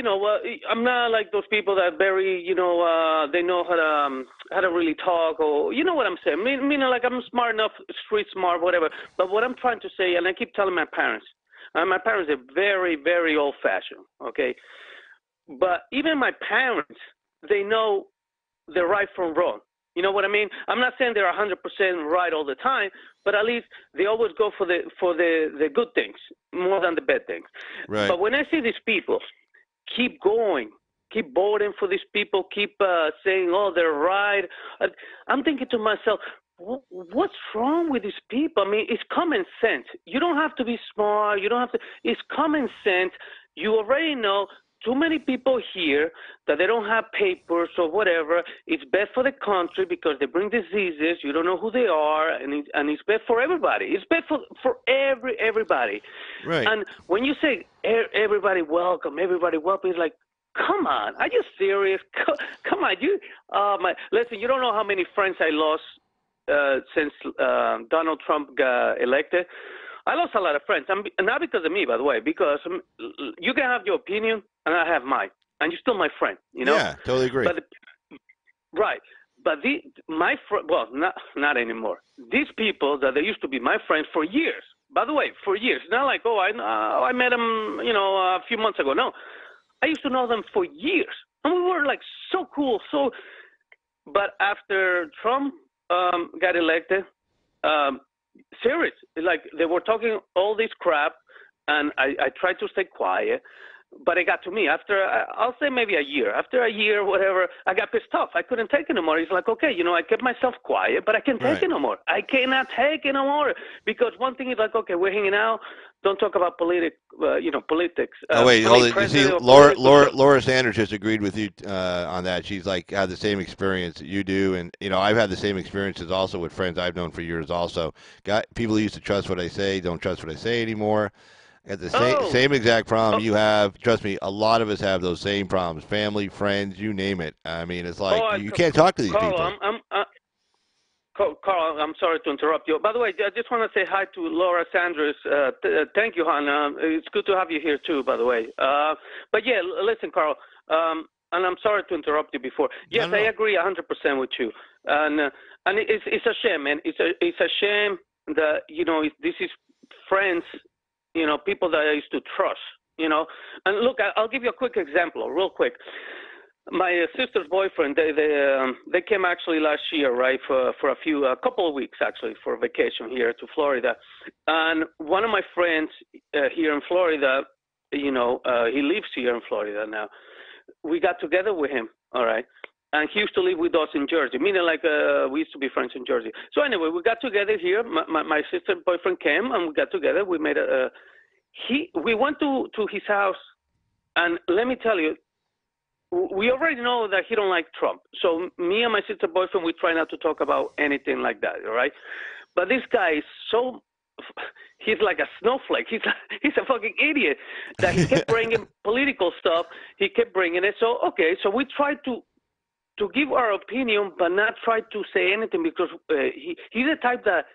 I'm not like those people that very, they know how to really talk, or you know what I'm saying? Meaning, like, I'm smart enough, street smart, whatever. But what I'm trying to say, and I keep telling my parents are very, very old-fashioned, okay? But even my parents, they know the right from wrong. You know what I mean? I'm not saying they're 100% right all the time, but at least they always go for the good things more than the bad things. Right. But when I see these people keep going, keep voting for these people, keep saying, "Oh, they're right," I'm thinking to myself, what's wrong with these people? I mean, it's common sense. You don't have to be smart. You don't have to. It's common sense. You already know. Too many people here that they don't have papers or whatever. It's bad for the country because they bring diseases. You don't know who they are, and it's bad for everybody. It's bad for everybody. Right. And when you say everybody welcome, it's like, come on, are you serious? Come on, listen. You don't know how many friends I lost since Donald Trump got elected. I lost a lot of friends, not because of me, by the way, because you can have your opinion and I have mine, and you're still my friend, Yeah, totally agree. Right. But well, not anymore. These people that they used to be my friends for years. By the way, for years. Not like, I met them, a few months ago. No, I used to know them for years, and we were like so cool. But after Trump got elected, serious, like they were talking all this crap, and I tried to stay quiet. But it got to me after, I'll say maybe a year. After a year, whatever, I got pissed off. I couldn't take it no more. It's like, okay, I kept myself quiet, but I can't take it no more. I cannot take it no more. Because one thing is like, okay, we're hanging out. Don't talk about politics. Oh, wait, hold it. You see, Laura Sanders just agreed with you on that. She's like, had the same experience that you do. And, I've had the same experiences also with friends I've known for years also. People who used to trust what I say don't trust what I say anymore. At the same exact problem you have. Trust me, a lot of us have those same problems. Family, friends, you name it. I mean, it's like you can't talk to these people. Carl, I'm sorry to interrupt you. By the way, I just want to say hi to Laura Sanders. Thank you, hon. It's good to have you here too, by the way. But yeah, listen, Carl, and I'm sorry to interrupt you before. Yes, I agree 100% with you. And it's a shame, man. It's a shame that this is friends. People that I used to trust, And look, I'll give you a quick example, real quick. My sister's boyfriend, they came actually last year, right, for a couple of weeks actually for vacation here to Florida. And one of my friends here in Florida, he lives here in Florida now. We got together with him, all right. And he used to live with us in Jersey, meaning like we used to be friends in Jersey. So anyway, we got together here. My sister's boyfriend came, and we got together. We made we went to his house, and let me tell you, we already know that he don't like Trump. So me and my sister's boyfriend, we try not to talk about anything like that, all right? But this guy is he's like a snowflake. He's a fucking idiot that he kept bringing political stuff. He kept bringing it. So, okay, so we tried to give our opinion, but not try to say anything because he's the type that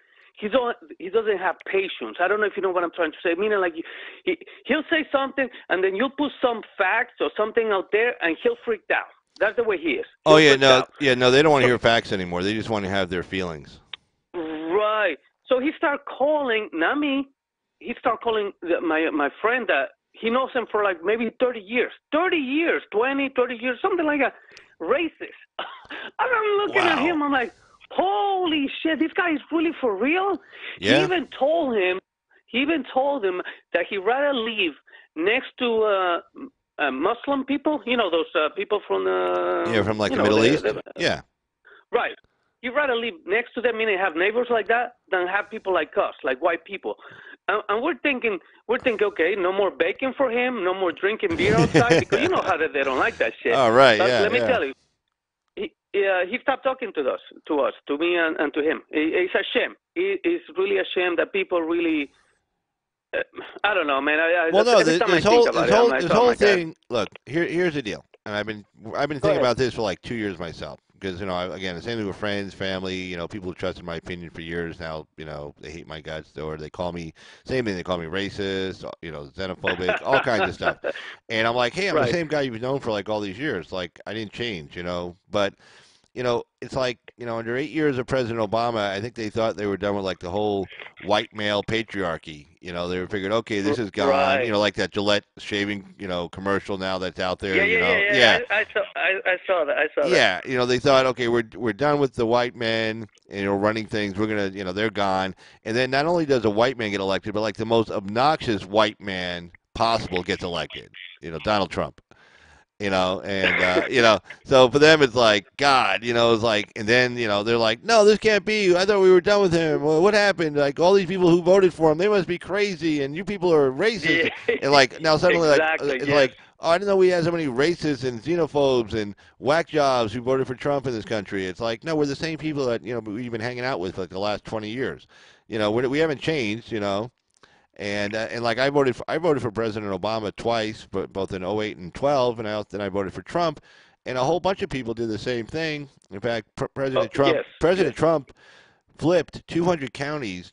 he doesn't have patience. I don't know if you know what I'm trying to say. Meaning, like he'll say something, and then you'll put some facts or something out there, and he'll freak out. That's the way he is. Oh yeah, no, they don't want to hear facts anymore. They just want to have their feelings. Right. So he started calling, not me. He started calling my friend that he knows him for like maybe 30 years, 20, 30 years, something like that. Racist. And I'm looking at him. I'm like, holy shit, this guy is really for real. Yeah. He even told him that he'd rather live next to Muslim people. Those people from the from like the Middle East. Yeah. Right. You'd rather live next to them, meaning have neighbors like that, than have people like us, like white people. And we're thinking, okay, no more bacon for him, no more drinking beer outside, because you know how they don't like that shit. Oh, right, but let me tell you, he stopped talking to us, to me and to him. It's a shame. It's really a shame that people really, I don't know, man. This whole thing. Look, here's the deal, and I've been thinking about this for like 2 years myself. Because, again, the same thing with friends, family, people who trusted my opinion for years now, they hate my guts, or they call me, same thing, they call me racist, xenophobic, all kinds of stuff. And I'm like, hey, I'm the same guy you've known for like all these years. Like, I didn't change, but, it's like, under 8 years of President Obama, I think they thought they were done with like the whole white male patriarchy. They figured, okay, this is gone. Right. Like that Gillette shaving, commercial now that's out there. Yeah. I saw that. Yeah, they thought, okay, we're done with the white men, running things. We're gonna, they're gone. And then not only does a white man get elected, but like the most obnoxious white man possible gets elected. Donald Trump. So for them it's like God, it's like, and then they're like, no, this can't be. I thought we were done with him. Well, what happened? Like all these people who voted for him, they must be crazy, and you people are racist. Yeah. And like now suddenly, exactly, it's like, oh, I didn't know we had so many racists and xenophobes and whack jobs who voted for Trump in this country. It's like, no, we're the same people that we've been hanging out with for like the last 20 years. We haven't changed. And like I voted for President Obama twice, but both in 08 and 12, and then I voted for Trump, and a whole bunch of people did the same thing. In fact, President Trump flipped 200 counties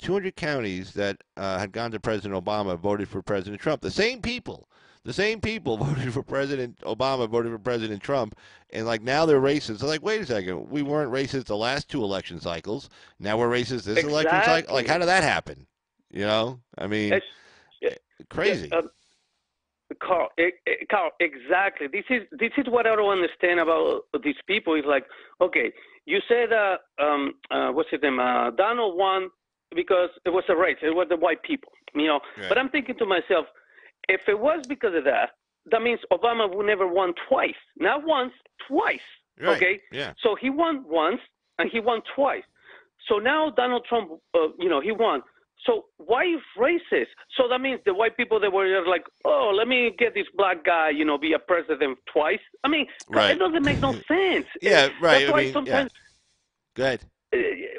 that had gone to President Obama voted for President Trump. The same people The same people voted for President Obama, voted for President Trump, and like now they're racist. They're like, wait a second, we weren't racist the last two election cycles. Now we're racist this election cycle. Like, how Exactly. did that happen? I mean, It's, yeah, yeah, crazy. Carl, exactly. This is what I don't understand about these people. Is like, okay, you said what's his name? Donald won because it was a race. It was the white people, Right. But I'm thinking to myself, if it was because of that, that means Obama would never won twice. Not once, twice. Right. Okay. Yeah. So he won once and he won twice. So now Donald Trump, he won. So why is racist? So that means the white people that were like, oh, let me get this black guy, be a president twice. I mean, Right. it doesn't make no sense. Yeah. Right. That's why sometimes. Go ahead.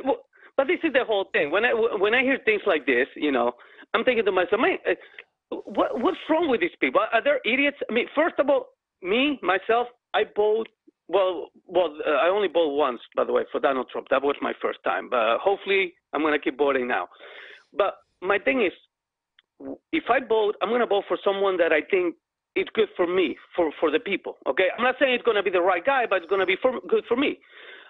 Well, but this is the whole thing. When I hear things like this, I'm thinking to myself, man, what's wrong with these people? Are they idiots? I mean, first of all, myself, I vote. Well, I only voted once, by the way, for Donald Trump. That was my first time. But hopefully, I'm going to keep voting now. But my thing is, if I vote, I'm going to vote for someone that I think is good for me, for the people. Okay, I'm not saying it's going to be the right guy, but it's going to be good for me.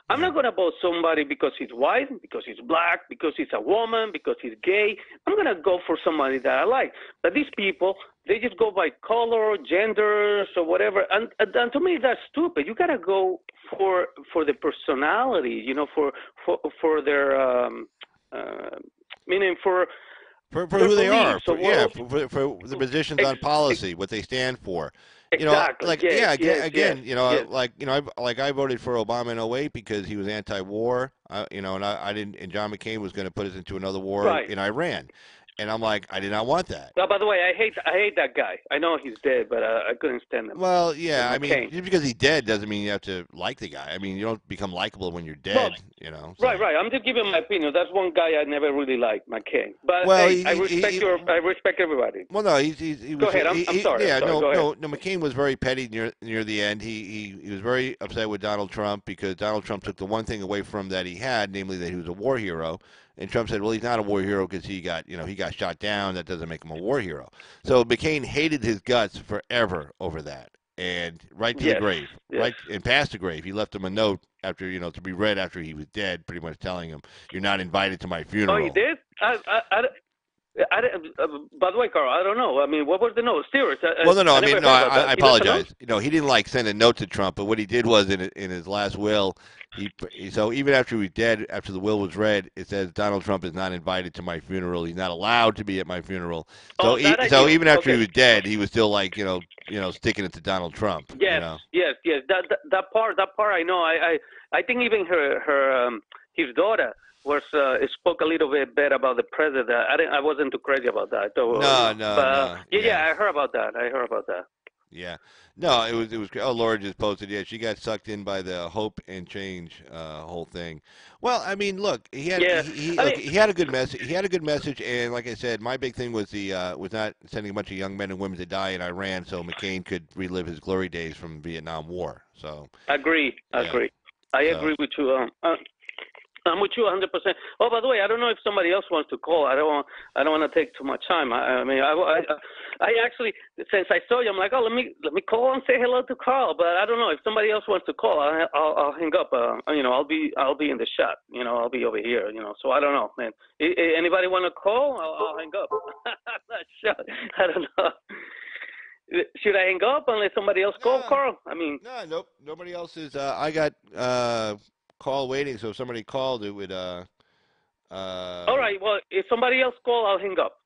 I'm not going to vote somebody because he's white, because he's black, because he's a woman, because he's gay. I'm going to go for somebody that I like. But these people, they just go by color, genders, or whatever. And to me, that's stupid. You got to go for the personality, for their meaning for who they are. So For the positions on policy, what they stand for. Exactly. Like yes, again, yes. I voted for Obama in '08 because he was anti-war, and I didn't, and John McCain was going to put us into another war Right. in Iran, and I'm like, I did not want that. By the way, I hate that guy. I know he's dead, but I couldn't stand him. Well, yeah, I mean, McCain. just because he's dead doesn't mean you have to like the guy. I mean, you don't become likable when you're dead, so. Right. I'm just giving my opinion. That's one guy I never really liked, McCain. But Well, hey, I respect everybody. Well, no, he was. Go ahead. I'm sorry. Yeah, I'm sorry. Go ahead. no. McCain was very petty near the end. He was very upset with Donald Trump because Donald Trump took the one thing away from him that he had, namely that he was a war hero. And Trump said, "Well, he's not a war hero because he got shot down. That doesn't make him a war hero." So McCain hated his guts forever over that, and right to the grave, right and past the grave. He left him a note after to be read after he was dead, pretty much telling him, "You're not invited to my funeral." Oh, he did? By the way, Carl, I don't know. I mean, what was the note? Serious? Well, no. I apologize. apologize. He didn't like send a note to Trump, but what he did was in his last will, so even after he was dead, after the will was read, it says Donald Trump is not invited to my funeral. He's not allowed to be at my funeral. So even after he was dead, he was still like sticking it to Donald Trump. Yes. That part I know. I think even his daughter spoke a little bit bad about the president. I wasn't too crazy about that. So, no. Yeah, I heard about that. Yeah. No, it was. Oh, Laura just posted. Yeah, she got sucked in by the hope and change whole thing. Well, I mean, look, he had he had a good message. He had a good message, and like I said, my big thing was was not sending a bunch of young men and women to die in Iran, so McCain could relive his glory days from Vietnam War. So agree. I agree with you. I'm with you 100%. Oh, by the way, I don't know if somebody else wants to call. I don't want to take too much time. I actually, since I saw you, I'm like, oh, let me call and say hello to Carl. But I don't know if somebody else wants to call. I'll hang up. I'll be in the shot. I'll be over here. So I don't know, man. Anybody want to call? I'll hang up. I'm not sure. I don't know. Should I hang up and let somebody else call, Carl? I mean, nope. Nobody else is. I got call waiting. So if somebody called, it would. All right. Well, if somebody else call, I'll hang up.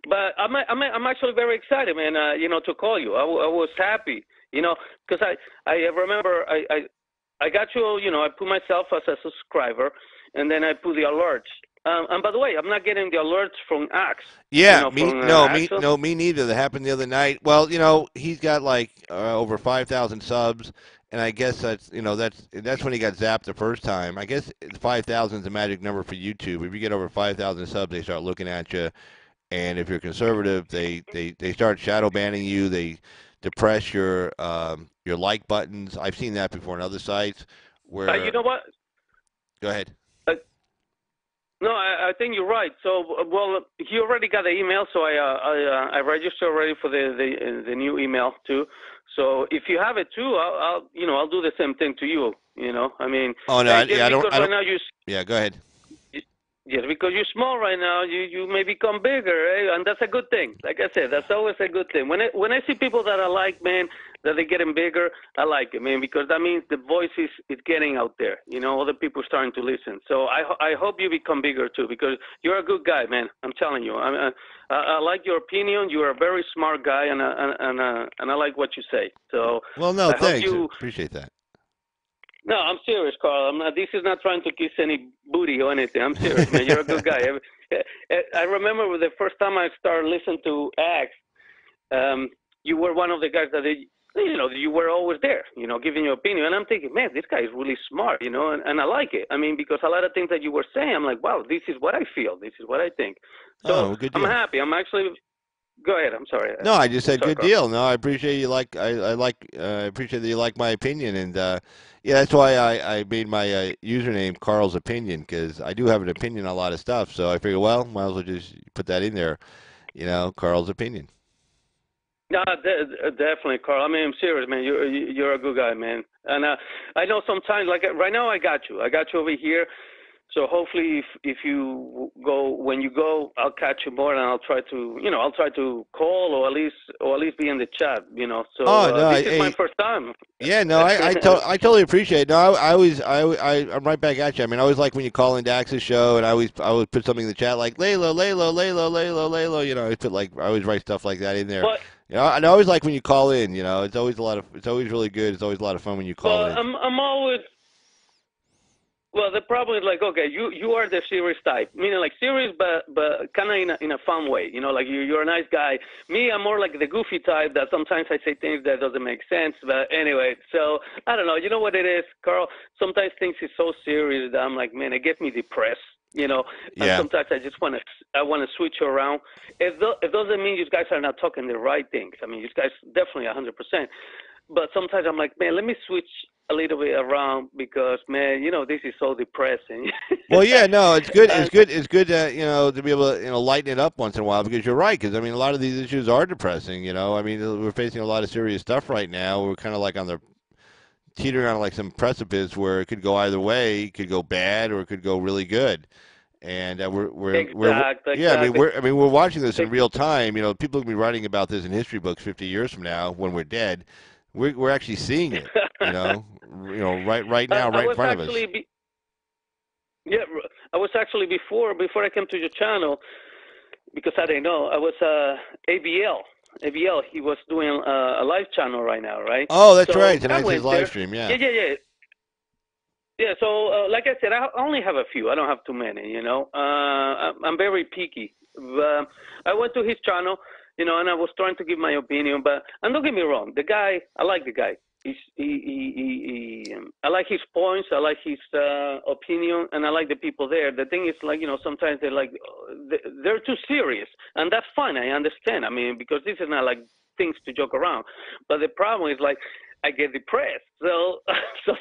But I'm actually very excited, man. To call you. I was happy, because I remember I got you. I put myself as a subscriber, and then I put the alerts. And by the way, I'm not getting the alerts from Axe. Yeah, me neither. That happened the other night. Well, he's got like over 5,000 subs, and I guess that's when he got zapped the first time. I guess 5,000 is the magic number for YouTube. If you get over 5,000 subs, they start looking at you, and if you're conservative, they start shadow banning you. They depress your like buttons. I've seen that before on other sites where. You know what? Go ahead. No, I think you're right. So, well, he already got the email, so I registered already for the new email too. So if you have it too, I'll do the same thing to you. I mean, Oh no, hey, just yeah, because I right don't. now Yeah, go ahead. yes, because you're small right now, you may become bigger, eh? And that's a good thing. Like I said, that's always a good thing. When I see people that I like, man, that they're getting bigger, I like it, man, because that means the voice is getting out there. Other people starting to listen. So I hope you become bigger too, because you're a good guy, man. I'm telling you. I like your opinion. You're a very smart guy, and I like what you say. So Well, no, I hope thanks. you. Appreciate that. No, I'm serious, Carl. I'm not. This is not trying to kiss any booty or anything. I'm serious, man. You're a good guy. I remember the first time I started listening to Axe, you were one of the guys that you were always there, giving your opinion. And I'm thinking, man, this guy is really smart, and I like it. I mean, because a lot of things that you were saying, I'm like, wow, this is what I feel. This is what I think. So Oh, good I'm deal. happy. I'm actually. Go ahead. I'm sorry. No, I just said Sorry, good Carl. deal. No, I appreciate you like I appreciate that you like my opinion, and yeah, that's why I made my username Carl's Opinion, because I do have an opinion on a lot of stuff. So I figured, well, might as well just put that in there, Carl's Opinion. No, definitely, Carl. I mean, I'm serious, man. You're a good guy, man. And I know sometimes, like right now, I got you. I got you over here. So hopefully, if you go when you go, I'll catch you more, and I'll try to call or at least be in the chat. So Oh no, this is my first time. yeah, no, I totally appreciate it. No, I always I'm right back at you. I mean, I always like when you call into Axe's show, and I always put something in the chat like LELO, LELO, LELO, LELO, LELO. I always write stuff like that in there. But And I always like when you call in. It's always it's always really good. It's always a lot of fun when you call in. I'm always. Well, the problem is like, okay, you are the serious type, meaning like serious, but kind of in a fun way, like you're a nice guy. Me, I'm more like the goofy type that sometimes I say things that doesn't make sense. But anyway, so I don't know. You know what it is, Carl? Sometimes things is so serious that I'm like, man, it gets me depressed. And Yeah. sometimes I want to switch around. It doesn't mean you guys are not talking the right things. I mean, you guys definitely 100%. But sometimes I'm like, man, let me switch a little bit around because, man, this is so depressing. Well, yeah, no, it's good. It's good. It's good to be able to lighten it up once in a while, because you're right. Because I mean, a lot of these issues are depressing. I mean, we're facing a lot of serious stuff right now. We're kind of like on the teetering on like some precipice where it could go either way. It could go bad or it could go really good. And we're Exactly. yeah. I mean we're watching this in real time. People will be writing about this in history books 50 years from now when we're dead. We're actually seeing it. Right now, right in front of us. Yeah, I was actually before I came to your channel, because I didn't know, I was ABL. ABL, he was doing a live channel right now, right? Oh, that's So right. I Tonight's his went live there. stream. Yeah. Yeah. Yeah, so like I said, I only have a few. I don't have too many, I'm very picky. I went to his channel, and I was trying to give my opinion. And don't get me wrong, I like the guy. I like his points, I like his opinion, and I like the people there. The thing is, like, sometimes they're too serious, and that's fine. I understand. I mean, because this is not like things to joke around. But the problem is, like, I get depressed. So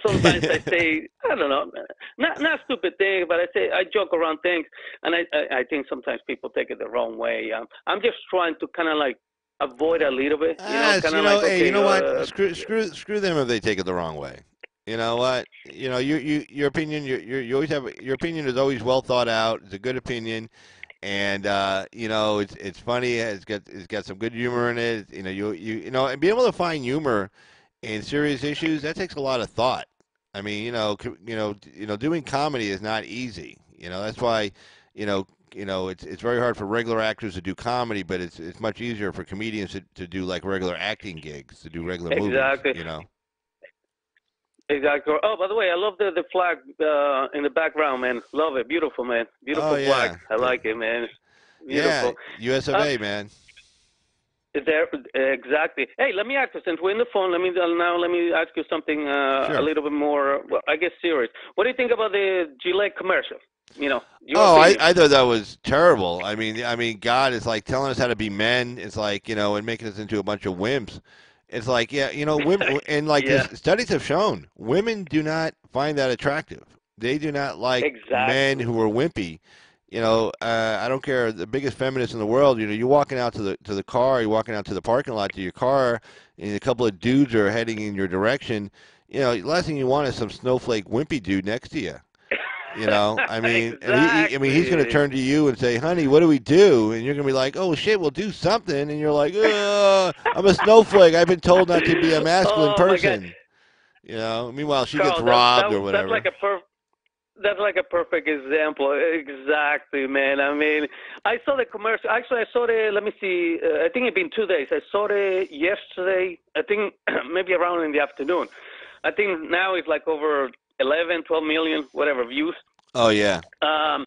sometimes I say, I don't know, not stupid things, but I joke around things, and I think sometimes people take it the wrong way. I'm just trying to kind of like avoid a little bit, kind of like, okay, hey, you know what? Screw them if they take it the wrong way. You know what? Your opinion. You always have your opinion is always well thought out. It's a good opinion, and it's funny. It's got some good humor in it. And being able to find humor in serious issues, that takes a lot of thought. I mean, doing comedy is not easy. That's why, it's very hard for regular actors to do comedy, but it's much easier for comedians to do like regular acting gigs, to do regular exactly. movies. Exactly. Oh, by the way, I love the flag in the background, man. Love it. Beautiful, man. Beautiful flag. I like it, man. Beautiful. Yeah, US of A, man. There, exactly. Hey, let me ask you, since we're in the phone, let me ask you something Sure. a little bit more, well, I guess serious. What do you think about the Gillette commercial? I thought that was terrible. I mean, God is like telling us how to be men. It's like, and making us into a bunch of wimps. It's like, women, and like studies have shown, women do not find that attractive. They do not like men who are wimpy. I don't care, the biggest feminist in the world, you're walking out to the car, you're walking out to the parking lot to your car, and a couple of dudes are heading in your direction. The last thing you want is some snowflake wimpy dude next to you. I mean, he's going to Exactly. turn to you and say, "Honey, what do we do?" And you're going to be like, "Oh shit, we'll do something." And you're like, "I'm a snowflake. I've been told not to be a masculine Oh my God, person." Meanwhile, she gets Carl, robbed or whatever. that's like a perfect example. Exactly, man. I mean, I saw the commercial. Actually, I saw the. Let me see. I think it's been 2 days. I saw it yesterday. I think maybe around in the afternoon. I think now it's like over 11, 12 million, whatever views. Oh yeah. Um,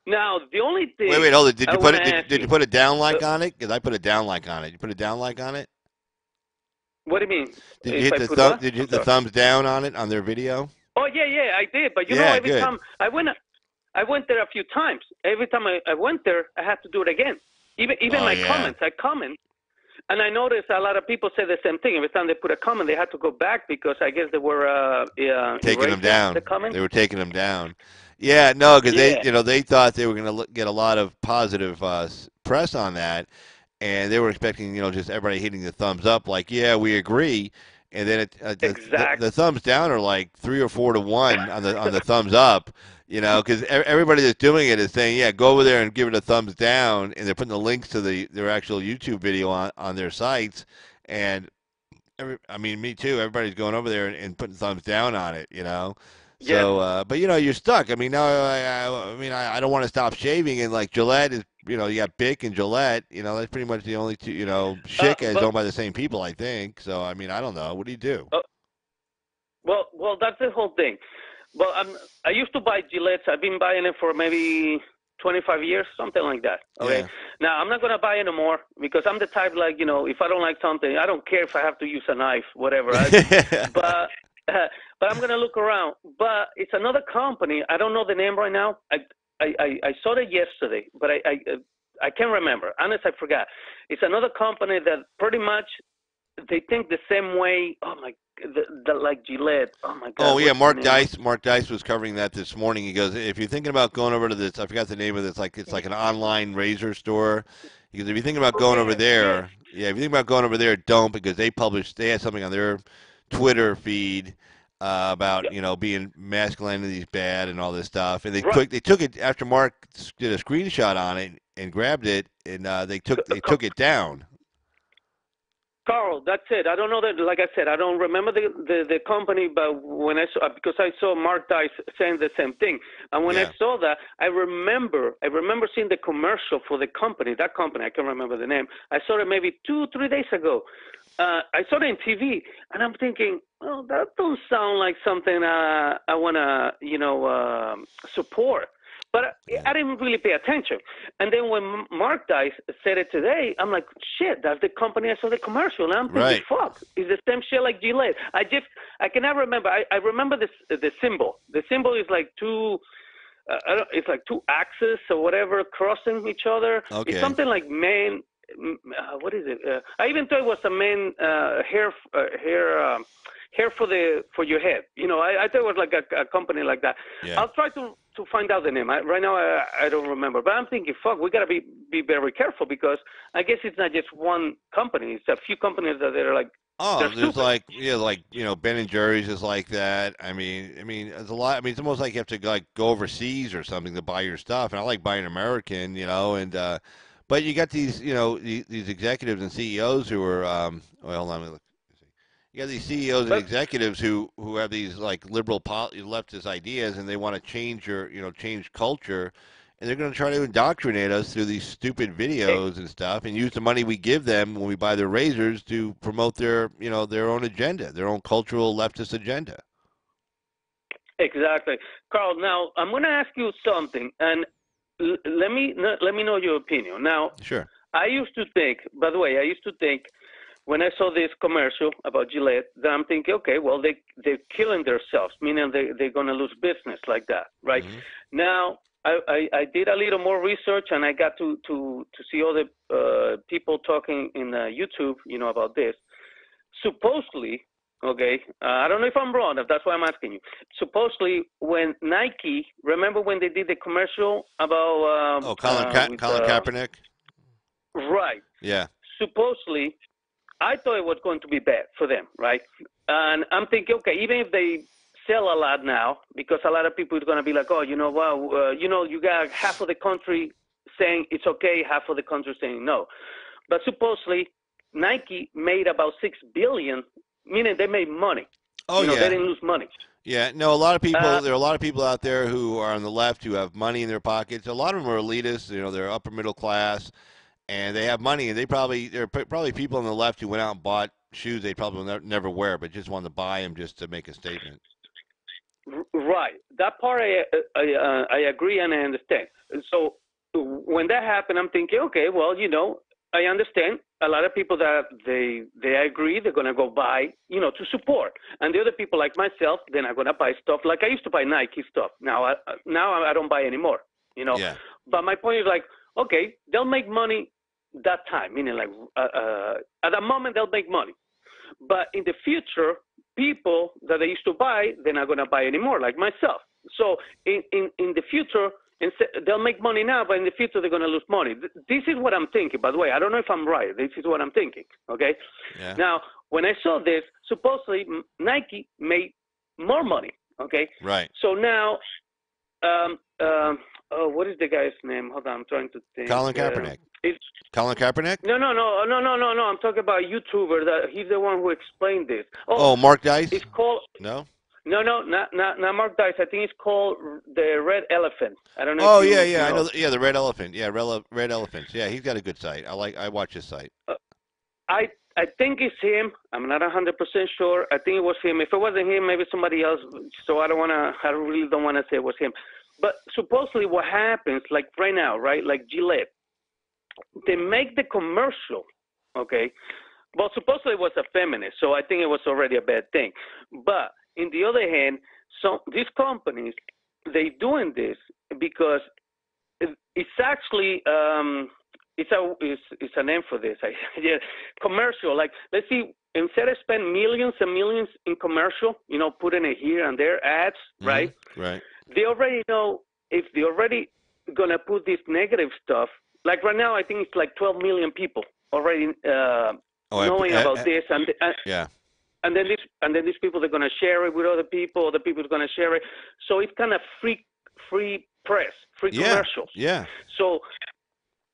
Now the only Wait, thing hold it. Did I you put want to it? ask Did you you, put a down uh, like on it? Because I put a down like on it. You put a down like on it? what do you mean? Did you If hit I the put thumb? what? Did you I'm hit the sorry. thumbs down on it on their video? Oh yeah, yeah, I did. But Yeah, every good. time I went there a few times. Every time I went there, I had to do it again. Even Oh my yeah. comments, I comment, and I noticed a lot of people say the same thing. Every time they put a comment, they had to go back because I guess they were Taking them erasing the down. comments. They were taking them down. Yeah, no, because Yeah, they thought they were going to get a lot of positive press on that, and they were expecting just everybody hitting the thumbs up, like yeah, we agree, and then the exactly. thumbs down are like 3 or 4 to 1 on the thumbs up, because everybody that's doing it is saying yeah, go over there and give it a thumbs down, and they're putting the links to their actual YouTube video on their sites, and I mean, me too. Everybody's going over there and putting thumbs down on it. Yes. So, but you're stuck. I mean, now I don't want to stop shaving, and like Gillette is, you got Bic and Gillette. That's pretty much the only two. Schick is But owned by the same people, I think. So, I mean, I don't know. What do you do? well, that's the whole thing. Well, I used to buy Gillettes. I've been buying it for maybe 25 years, something like that. Okay. Yeah. Now I'm not gonna buy anymore because I'm the type like if I don't like something, I don't care if I have to use a knife, whatever. But but I'm gonna look around. But it's another company. I don't know the name right now. I saw it yesterday, but I can't remember. Honestly, I forgot. It's another company that pretty much they think the same way. Oh my, like Gillette. Oh my Oh God, yeah, what's the Mark name? Dice. Mark Dice was covering that this morning. He goes, if you're thinking about going over to this, I forgot the name of it. It's like an online razor store. He goes, if you're thinking about Oh going over yeah, yes. there, yeah, if you think about going over there, don't, because they had something on their Twitter feed about Yeah. being masculinity is bad and all this stuff, and Right. they took it after Mark did a screenshot on it and grabbed it, and they took it down. Carl, that's it. I don't know that. Like I said, I don't remember the company, but when I saw because I saw Mark Dice saying the same thing, and when I Yeah. saw that, I remember seeing the commercial for the company. That company, I can't remember the name. I saw it maybe 3 days ago. I saw it in TV, and I'm thinking, oh, that don't sound like something I want to, support. But Yeah. I didn't really pay attention. And then when Mark Dice said it today, I'm like, shit, that's the company I saw the commercial. And I'm thinking, Right. fuck, it's the same shit like Gillette. I cannot remember. I remember the symbol. The symbol is like it's like two axes or whatever crossing each other. It's Okay. something like man. What is it? I even thought it was a man hair for your head. I thought it was like a company like that. Yeah. I'll try to find out the name. Right now I don't remember, but I'm thinking, fuck, we gotta be very careful because I guess it's not just one company. It's a few companies that are like Oh, they're there's stupid. like Ben and Jerry's is like that. I mean, there's a lot. I mean, it's almost like you have to like go overseas or something to buy your stuff. And I like buying American, and but you got these these executives and CEOs who are well, hold on, let me look. You got these CEOs and But executives who have these like liberal leftist ideas, and they want to change change culture, and they're going to try to indoctrinate us through these stupid eh, videos and stuff, and use the money we give them when we buy their razors to promote their own agenda, their own cultural leftist agenda. exactly, Carl. Now I'm going to ask you something, and let me know your opinion. Now Sure. I used to think, by the way, when I saw this commercial about Gillette, that I'm thinking, okay, well they're killing themselves, meaning they're gonna lose business like that, right? Hmm. Now I did a little more research and I got to see all the people talking in YouTube, about this. Supposedly, Okay, I don't know if I'm wrong. That's why I'm asking you. Supposedly, when Nike, remember when they did the commercial about Oh, with Colin Kaepernick. right? Yeah. Supposedly, I thought it was going to be bad for them, right? And I'm thinking, okay, even if they sell a lot now, because a lot of people are going to be like, oh, you know, well, you got half of the country saying it's okay, half of the country saying no. But supposedly, Nike made about 6 billion, meaning they made money. Oh They yeah. didn't lose money. Yeah, no, a lot of Uh, people. There are a lot of people out there who are on the left who have money in their pockets. A lot of them are elitists. They're upper middle class, and they have money. And there are probably people on the left who went out and bought shoes they probably will never wear, but just wanted to buy them just to make a statement. right. That part I agree and I understand. So when that happened, I'm thinking, okay, well, I understand a lot of people that they agree they're gonna go buy, to support, and the other people like myself, they're not gonna buy stuff like I used to buy Nike stuff. Now I don't buy anymore. Yeah. But my point is like, okay, they'll make money that time, meaning like at that moment they'll make money. But in the future, people that they used to buy, they're not going to buy anymore, like myself. So in the future, they'll make money now, but in the future they're going to lose money. This is what I'm thinking. By the way, I don't know if I'm right. This is what I'm thinking. Okay. Yeah. Now, when I saw this, supposedly Nike made more money. Okay. Right. So now, what is the guy's name? Hold on, I'm trying to think. Colin Kaepernick. Colin Kaepernick? No. I'm talking about a YouTuber. That he's the one who explained this. Oh, Mark Dice? It's called. No. No, not Mark Dice. I think it's called the Red Elephant. I don't know. Oh, if yeah. I know. Yeah, the Red Elephant. Yeah, Red Elephants. Yeah, he's got a good site. I watch his site. I think it's him. I'm not 100% sure. I think it was him. If it wasn't him, maybe somebody else. So I really don't want to say it was him. But supposedly what happens, like right now, right? Like Gillette, they make the commercial, okay? Well, supposedly it was a feminist, so I think it was already a bad thing. But in the other hand, these companies, they doing this because it's actually it's a name for this. Yeah, commercial. Like let's see, instead of spend millions and millions in commercial, putting it here and there ads, right? Right. They already know if they already gonna put this negative stuff. Like right now, I think it's like 12 million people already knowing about this, and yeah. And then these people they're gonna share it with other people. Other people are gonna share it. So it's kind of free press, free commercials. Yeah. So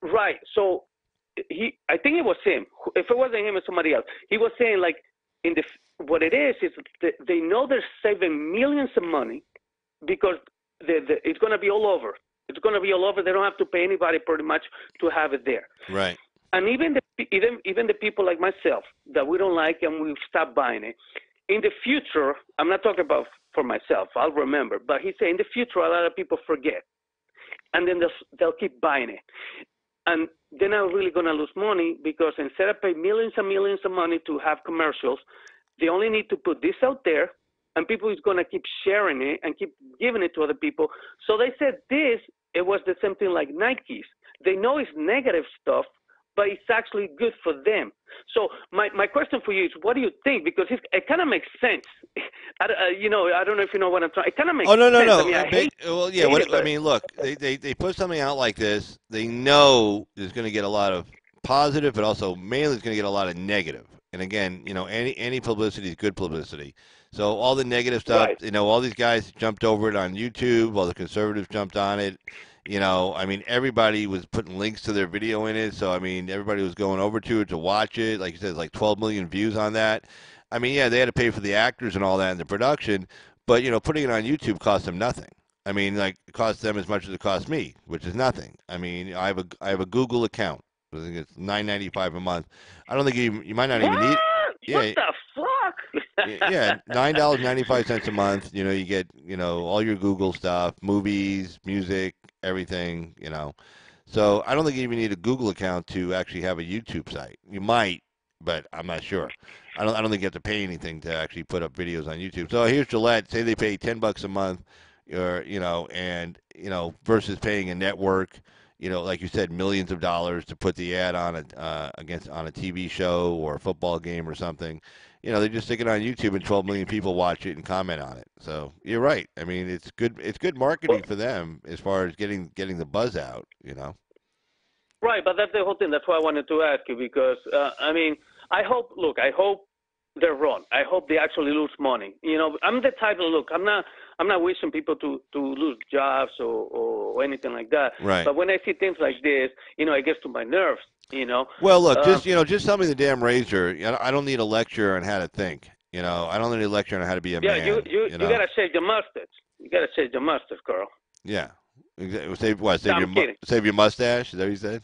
right. So I think it was him. If it wasn't him, it's somebody else. He was saying like what it is they know they're saving millions of money because it's going to be all over. It's going to be all over. They don't have to pay anybody pretty much to have it there. Right. And even the people like myself that we don't like and we stop buying it. In the future, I'm not talking about for myself. I'll remember. But he said in the future, a lot of people forget, and then they'll keep buying it, and they're not really going to lose money because instead of paying millions and millions of money to have commercials, they only need to put this out there. And people is going to keep sharing it and keep giving it to other people. So they said it was the same thing like Nike's. They know it's negative stuff, but it's actually good for them. So my question for you is, what do you think? Because it kind of makes sense. I don't know if you know what I'm trying. It kind of makes sense. No. I mean, Look, they put something out like this. They know there's going to get a lot of positive, but also mainly it's going to get a lot of negative. And again, any publicity is good publicity. So all the negative stuff, right. All these guys jumped over it on YouTube. All the conservatives jumped on it. I mean, everybody was putting links to their video in it. So, I mean, everybody was going over to it to watch it. Like you said, it's like 12 million views on that. I mean, yeah, they had to pay for the actors and all that in the production. But, putting it on YouTube cost them nothing. I mean, like, it cost them as much as it cost me, which is nothing. I mean, I have a Google account. I think it's $9.95 a month. I don't think you might not even need. Yeah. What the fuck? Yeah, $9.95 a month. You get all your Google stuff, movies, music, everything. So I don't think you even need a Google account to actually have a YouTube site. You might, but I'm not sure. I don't think you have to pay anything to actually put up videos on YouTube. So here's Gillette. Say they pay $10 a month, or and versus paying a network. like you said, millions of dollars to put the ad on on a TV show or a football game or something. They just stick it on YouTube and 12 million people watch it and comment on it. So you're right. I mean, it's good. It's good marketing for them as far as getting the buzz out. Right, but that's the whole thing. That's why I wanted to ask you because I mean, I hope they're wrong. I hope they actually lose money. I'm the type of I'm not wishing people to lose jobs or anything like that. Right. But when I see things like this, it gets to my nerves. Well, look, just tell me the damn razor. I don't need a lecture on how to think. I don't need a lecture on how to be a man. Yeah, you gotta shave your mustache. You gotta shave your mustache, Carl. Yeah. Save what? No, Save your mustache? Is that what you said?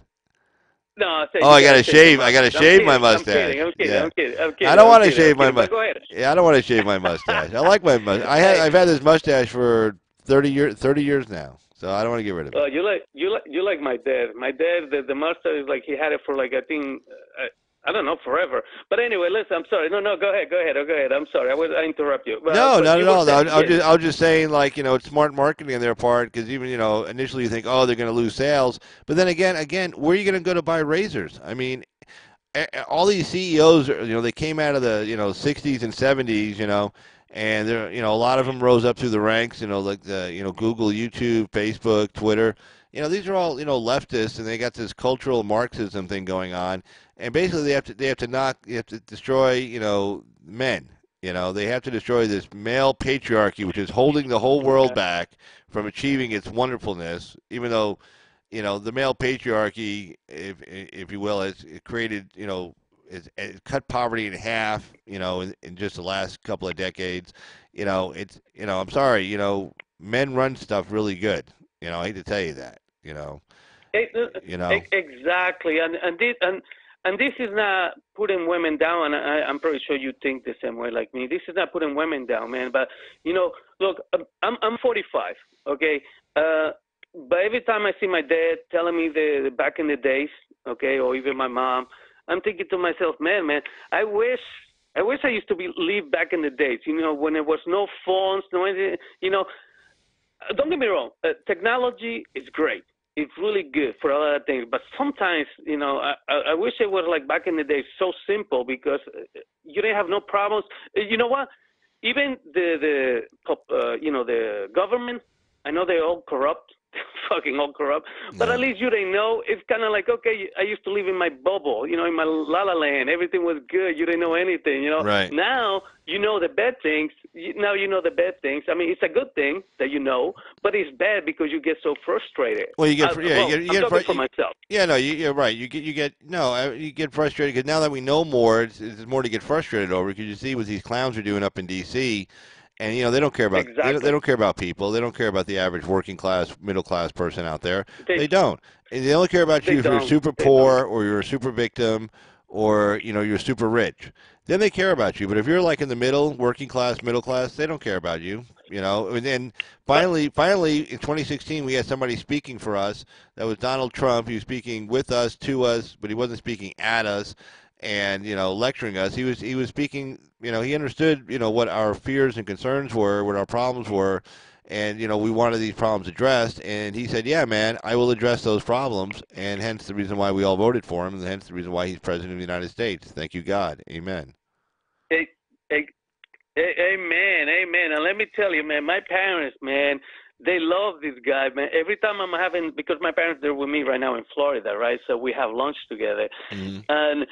No, I gotta shave. I gotta shave my mustache. I'm kidding. I don't want to shave my mustache. Go ahead. Yeah, I don't want to shave my mustache. I like my mustache. I've had this mustache for 30 years now, so I don't want to get rid of it. You like my dad. My dad, the mustache is like he had it for like I think I don't know forever. But anyway, listen. I'm sorry. No, go ahead. I'm sorry. I interrupt you. No, not at all. I was just saying, like, it's smart marketing on their part because even initially you think, oh, they're going to lose sales, but then again, where are you going to go to buy razors? I mean, all these CEOs, they came out of the 60s and 70s, and they're a lot of them rose up through the ranks, like the Google, YouTube, Facebook, Twitter. These are all leftists, and they got this cultural Marxism thing going on. And basically, they have to destroy, men. They have to destroy this male patriarchy, which is holding the whole world back from achieving its wonderfulness. Even though, the male patriarchy, if you will, has created, it cut poverty in half. In just the last couple of decades. I'm sorry. Men run stuff really good. I hate to tell you that. Exactly, and this is not putting women down. And I'm pretty sure you think the same way like me. This is not putting women down, man. But look, I'm 45, okay. But every time I see my dad telling me the back in the days, okay, or even my mom, I'm thinking to myself, man, I wish I used to live back in the days, when there was no phones, no anything, Don't get me wrong. Technology is great. It's really good for a lot of things. But sometimes, I wish it was like back in the day, so simple because you didn't have no problems. You know what? Even the government, I know they're all corrupt. Fucking all corrupt, but at least you didn't know. It's kind of like, okay, I used to live in my bubble, in my la-la land. Everything was good. You didn't know anything, Right. Now you know the bad things. Now you know the bad things. I mean, it's a good thing that you know, but it's bad because you get so frustrated. Well, you get talking for myself. Yeah, no, you're right. You get frustrated because now that we know more, it's more to get frustrated over because you see what these clowns are doing up in D.C. And they don't care about they don't care about people. They don't care about the average working class, middle class person out there. They don't. And they only care about you if you're super poor or you're a super victim or you're super rich. Then they care about you. But if you're like in the middle, working class, middle class, they don't care about you. And then finally in 2016 we had somebody speaking for us. That was Donald Trump. He was speaking with us, to us, but he wasn't speaking at us. And lecturing us. He was speaking. He understood what our fears and concerns were, what our problems were, and we wanted these problems addressed. And he said, "Yeah, man, I will address those problems." And hence the reason why we all voted for him, and hence the reason why he's president of the United States. Thank you, God. Amen. Amen. And let me tell you, man, my parents, man, they love this guy, man. Every time I'm having, because my parents, they're with me right now in Florida, right? So we have lunch together, and.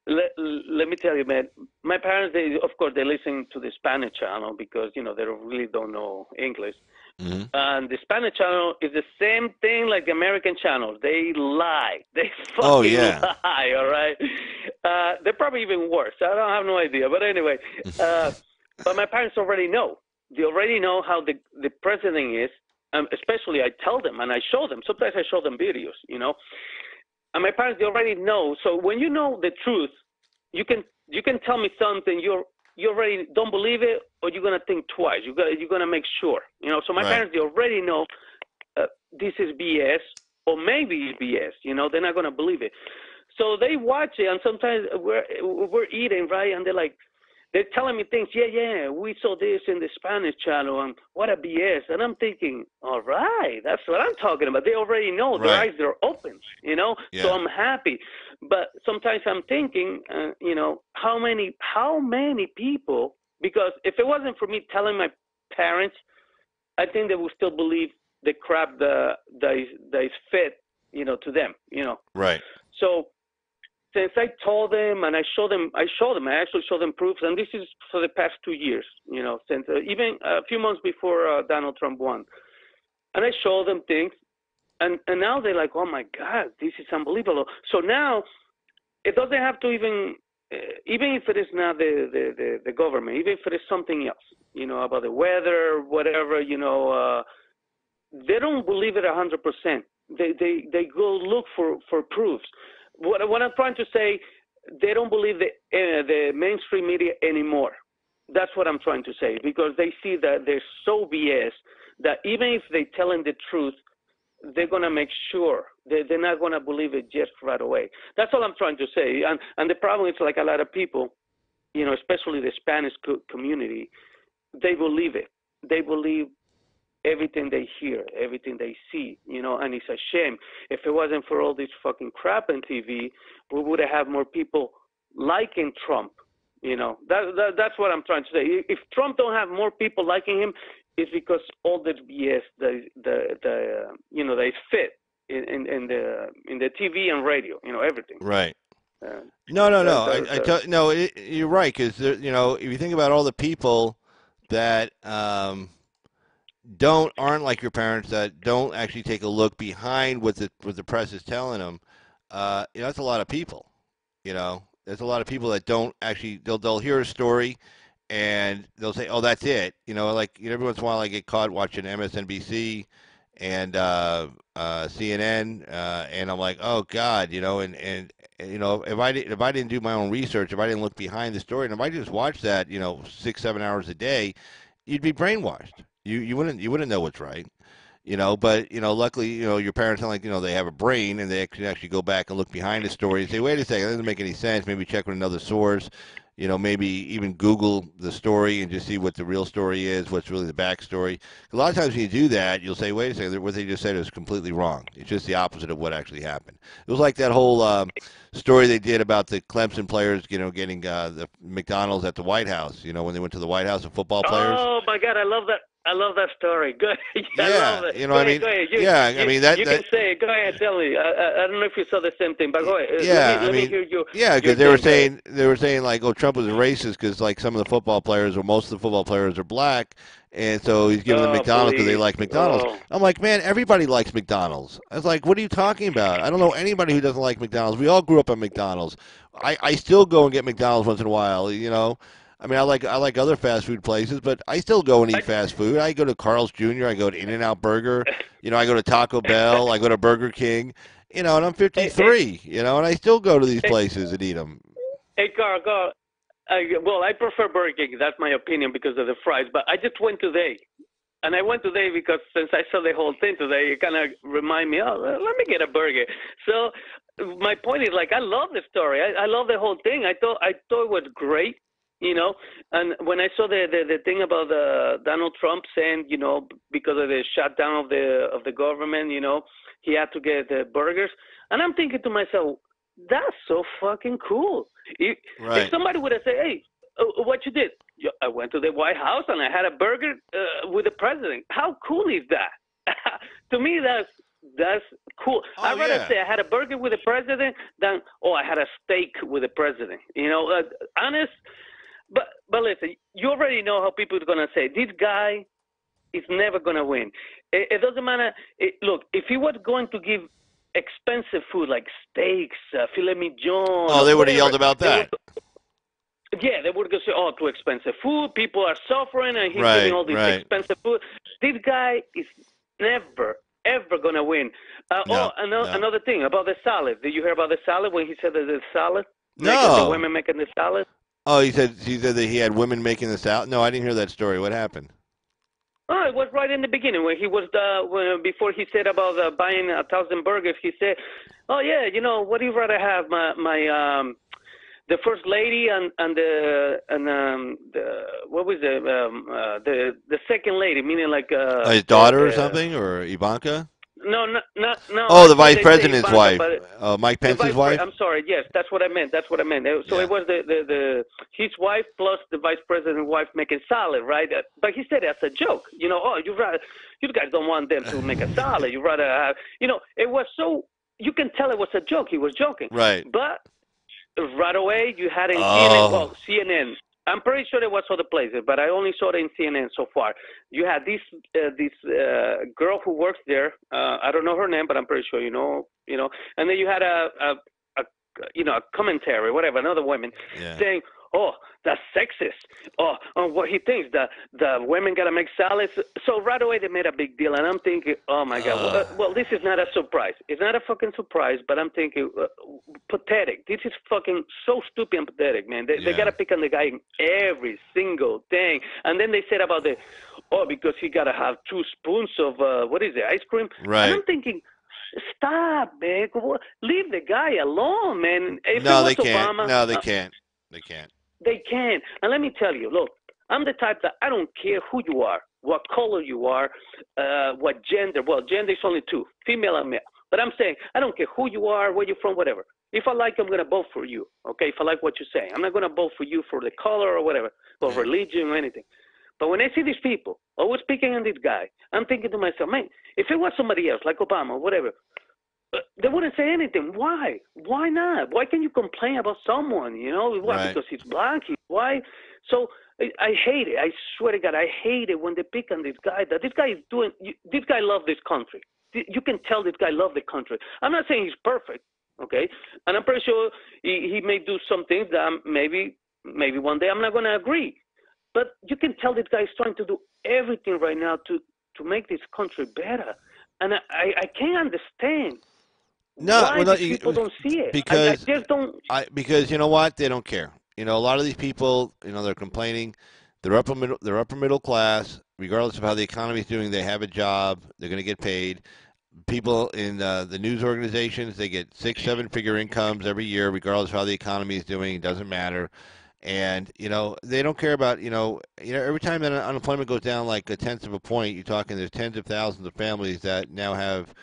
Let me tell you, man. My parents, of course, they listen to the Spanish channel because they really don't know English. And the Spanish channel is the same thing like the American channel. They lie. They fucking lie. All right. They're probably even worse. I don't have no idea. But anyway, but my parents already know. They already know how the president is. Especially, I tell them and I show them. Sometimes I show them videos. And my parents, they already know. So when you know the truth, you can tell me something. You already don't believe it, or you're gonna think twice. You're gonna make sure. So my parents, they already know this is BS, or maybe it's BS. They're not gonna believe it. So they watch it, and sometimes we're eating, right, and they're like, they're telling me things. Yeah, we saw this in the Spanish channel, and what a BS. And I'm thinking, all right, that's what I'm talking about. They already know. Their eyes are open, you know. Yeah. So I'm happy. But sometimes I'm thinking, you know, how many people? Because if it wasn't for me telling my parents, I think they would still believe the crap that is fed, you know, to them, you know. Right. So since I told them and I actually showed them proofs, and this is for the past 2 years, you know, since even a few months before Donald Trump won. And I showed them things, and now they're like, oh my God, this is unbelievable. So now it doesn't have to even if it is not the government, even if it is something else, you know, about the weather, whatever, you know, they don't believe it 100%. They go look for proofs. What I'm trying to say, they don't believe the mainstream media anymore. That's what I'm trying to say, because they see that they're so BS that even if they're telling the truth, they're going to make sure they're not going to believe it just right away. That's all I'm trying to say. And the problem is, like a lot of people, you know, especially the Spanish community, they believe it. They believe everything they hear, everything they see, you know, and it's a shame. If it wasn't for all this fucking crap on TV, we would have more people liking Trump, you know. That's what I'm trying to say. If Trump don't have more people liking him, it's because all the BS you know, that is fit in the TV and radio, you know, everything. Right. No. You're right, because you know, if you think about all the people that aren't like your parents, that don't actually take a look behind what the press is telling them, you know, that's a lot of people. You know, there's a lot of people that don't actually they'll hear a story and they'll say, oh, that's it. You know, like, you know, every once in a while I get caught watching MSNBC and CNN, and I'm like, oh God, you know, and you know, if I didn't do my own research, if I didn't look behind the story, and if I just watched that, you know, 6-7 hours a day, you'd be brainwashed. You wouldn't know what's right. You know, but, you know, luckily, you know, your parents, like, you know, they have a brain and they can actually go back and look behind the story and say, wait a second, that doesn't make any sense. Maybe check with another source. You know, maybe even Google the story and just see what the real story is, what's really the backstory. A lot of times when you do that, you'll say, wait a second, what they just said is completely wrong. It's just the opposite of what actually happened. It was like that whole story they did about the Clemson players, you know, getting the McDonald's at the White House, you know, when they went to the White House, the football players. Oh, my God, I love that. I love that story. Good. I love it. You know what I mean? Go ahead. I mean, that. You can say it. Go ahead, tell me. I don't know if you saw the same thing, but go ahead. Let me hear you. Yeah, because they were saying like, oh, Trump was a racist because like some of the football players or most of the football players are black, and so he's giving them McDonald's because they like McDonald's. Oh. I'm like, man, everybody likes McDonald's. I was like, what are you talking about? I don't know anybody who doesn't like McDonald's. We all grew up on McDonald's. I still go and get McDonald's once in a while, you know. I mean, I like other fast food places, but I still go and eat fast food. I go to Carl's Jr., I go to In-N-Out Burger, you know, I go to Taco Bell, I go to Burger King, you know, and I'm 53, you know, and I still go to these places and eat them. Hey, Carl, well, I prefer Burger King. That's my opinion because of the fries, but I just went today. And I went today because since I saw the whole thing today, it kind of remind me, oh, let me get a burger. So my point is, like, I love the story. I love the whole thing. I thought it was great. You know, and when I saw the thing about Donald Trump saying, you know, because of the shutdown of the government, you know, he had to get the burgers, and I'm thinking to myself, that's so fucking cool. If somebody would have said, hey, what you did? I went to the White House and I had a burger with the president. How cool is that? To me, that's cool. Oh, I'd rather say I had a burger with the president than, I had a steak with the president. You know, honest. But listen, you already know how people are going to say, this guy is never going to win. It doesn't matter. Look, if he was going to give expensive food like steaks, filet mignon. They would have yelled about that. They would go say, too expensive food. People are suffering and he's giving all this expensive food. This guy is never, ever going to win. Another thing about the salad. Did you hear about the salad when he said that the salad? No. The women making the salad? Oh, he said that he had women making the salad. No, I didn't hear that story. What happened? Oh, it was right in the beginning when he was before he said about buying 1,000 burgers. He said, "Oh yeah, you know, what do you rather have, the the first lady and the what was the second lady, meaning like his daughter or something, or Ivanka? No, no. Oh, the Actually, vice they say president's Ivanka, wife, but Mike the Pence's wife. I'm sorry. Yes, that's what I meant. That's what I meant. So Yeah. it was the his wife plus the vice president's wife making salad, right? But he said it as a joke. You know, oh, you guys don't want them to make a salad. You rather have, it was so you can tell it was a joke. He was joking. Right. But right away you had in Oh. CNN. Well, CNN. I'm pretty sure there was other places, but I only saw it in CNN so far. You had this girl who works there. I don't know her name, but I'm pretty sure you know. And then you had a commentary, whatever, another woman saying, "Oh, that's sexist." Oh, what he thinks that the women gotta make salads. So right away they made a big deal, and I'm thinking, oh my God. Well, this is not a surprise. It's not a fucking surprise, but I'm thinking, pathetic. This is fucking so stupid and pathetic, man. They gotta pick on the guy in every single thing, and then they said about because he gotta have 2 spoons of what is it, ice cream? Right. And I'm thinking, stop, man. Leave the guy alone, man. If No, it was they can't. Obama, No, they can't. They can't. They can. And let me tell you, look, I'm the type that I don't care who you are, what color you are, what gender. Well, gender is only 2, female and male. But I'm saying I don't care who you are, where you're from, whatever. If I like you, I'm going to vote for you, okay, if I like what you say. I'm not going to vote for you for the color or whatever, or religion or anything. But when I see these people always picking on this guy, I'm thinking to myself, man, if it was somebody else, like Obama or whatever, they wouldn't say anything. Why? Why not? Why can you complain about someone? Why? Right. Because he's black. Why? So I hate it. I swear to God, I hate it when they pick on this guy. That this guy is doing. This guy loves this country. You can tell this guy loves the country. I'm not saying he's perfect, okay? And I'm pretty sure he may do some things that maybe one day I'm not going to agree. But you can tell this guy is trying to do everything right now to make this country better. And I can't understand. No, why these people don't see it. Because I just don't. Because you know what? They don't care. A lot of these people, they're complaining. They're upper middle class. Regardless of how the economy is doing, they have a job. They're going to get paid. People in the news organizations, they get 6, 7-figure incomes every year, regardless of how the economy is doing. It doesn't matter. And they don't care about every time that unemployment goes down like a tenth of a point, you're talking there's tens of thousands of families that now have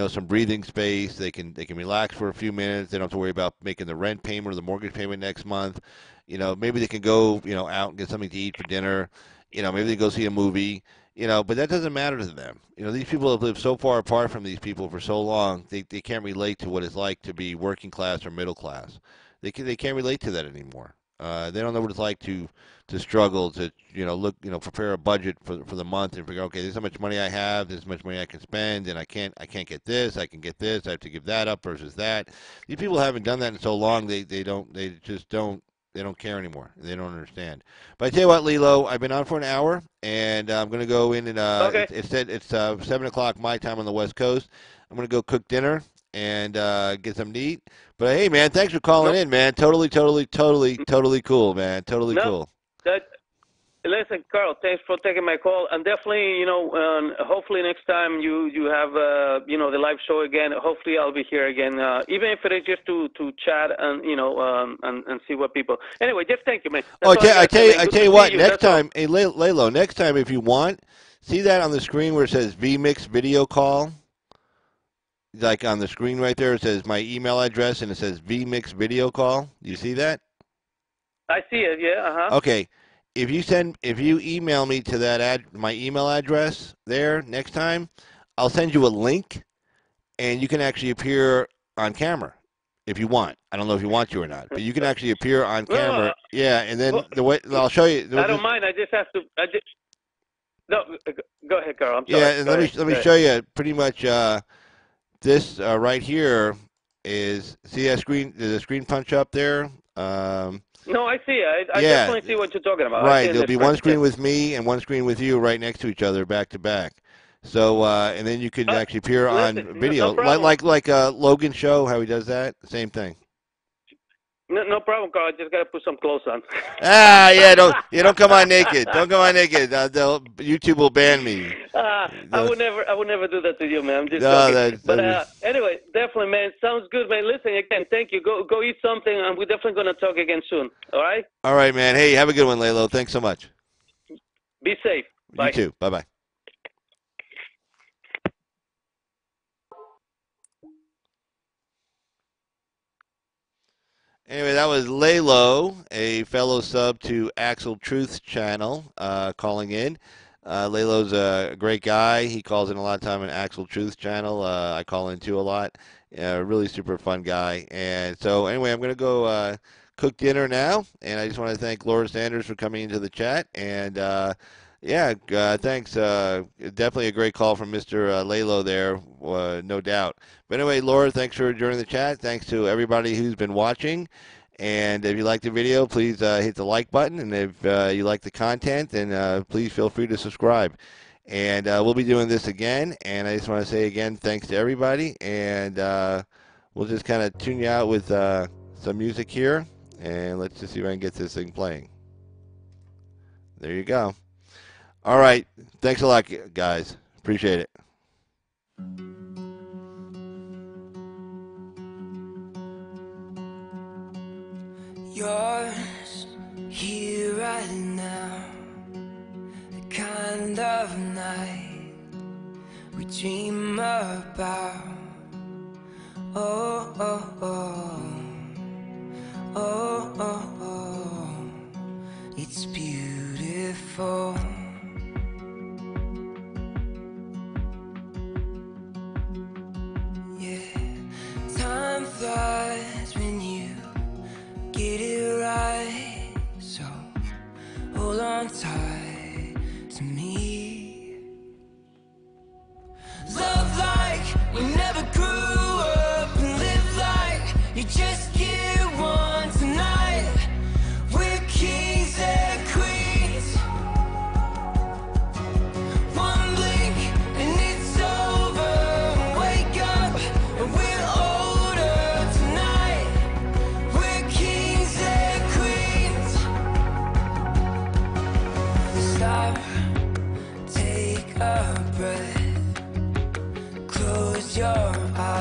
some breathing space. They can relax for a few minutes. They don't have to worry about making the rent payment or the mortgage payment next month. Maybe they can go out and get something to eat for dinner. Maybe they go see a movie. But that doesn't matter to them. These people have lived so far apart from these people for so long, they can't relate to what it's like to be working class or middle class. They can't relate to that anymore. They don't know what it's like to struggle to prepare a budget for the month and figure, okay, this is how much money I have, this is how much money I can spend, and I can't get this, I can get this, I have to give that up versus that. These people haven't done that in so long, they just don't care anymore. They don't understand. But I tell you what, LELO, I've been on for an hour, and I'm going to go in and Okay. it's 7 o'clock my time on the West Coast. I'm going to go cook dinner and get something to eat. But hey, man, thanks for calling in, man. Totally cool, man. Totally cool. Listen, Carl, thanks for taking my call, and definitely, hopefully next time you have, the live show again. Hopefully, I'll be here again, even if it is just to chat and and see what people. Anyway, just thank you, man. I tell you what. Next time, hey, LELO, next time if you want, see that on the screen where it says VMix video call. Like on the screen right there, it says my email address, and it says VMix video call. You see that? I see it. Yeah. Okay. If you email me to that my email address there next time, I'll send you a link, and you can actually appear on camera if you want. I don't know if you want to or not, but you can actually appear on camera. Yeah, and then the way I'll show you. I don't mind. I just have to. No, go ahead, Carl. I'm sorry. Yeah, and let me show you pretty much. This right here is, see that screen? There's a screen punch up there. No, I see it. I definitely see what you're talking about. Right, there'll be one screen with me and one screen with you right next to each other, back to back. So, and then you can actually appear on video, no like Logan's show, how he does that. Same thing. No problem, Carl. I just gotta put some clothes on. Yeah, don't come on naked. Don't come on naked. YouTube will ban me. I would never do that to you, man. I'm just No, joking. But anyway, definitely, man. Sounds good, man. Listen, again, thank you. Go eat something, and we're definitely gonna talk again soon. All right? all right, man. Hey, have a good one, Lelo. Thanks so much. Be safe. Bye. You too. Bye-bye. Anyway, that was Lelo, a fellow sub to Axel Truth's channel, calling in. Lelo's a great guy. He calls in a lot of time on Axel Truth's channel. I call in too a lot. Really super fun guy. And so anyway, I'm going to go cook dinner now. And I just want to thank Laura Sanders for coming into the chat. And thanks. Definitely a great call from Mr. Lelo there, no doubt. But anyway, Laura, thanks for joining the chat. Thanks to everybody who's been watching. And if you like the video, please hit the like button. And if you like the content, then please feel free to subscribe. And we'll be doing this again. And I just want to say again, thanks to everybody. And we'll just kind of tune you out with some music here. And let's just see if I can get this thing playing. There you go. All right. Thanks a lot, guys. Appreciate it. Yours here right now, the kind of night we dream about. Oh, oh, oh, oh, oh, oh, it's beautiful. Yeah, time flies when you get it right, so hold on tight to me. Love like we never grew up, and live like you just get one tonight. We're kings and queens. One blink and it's over. Wake up and we're older tonight. We're kings and queens. Stop, take a breath, close your eyes.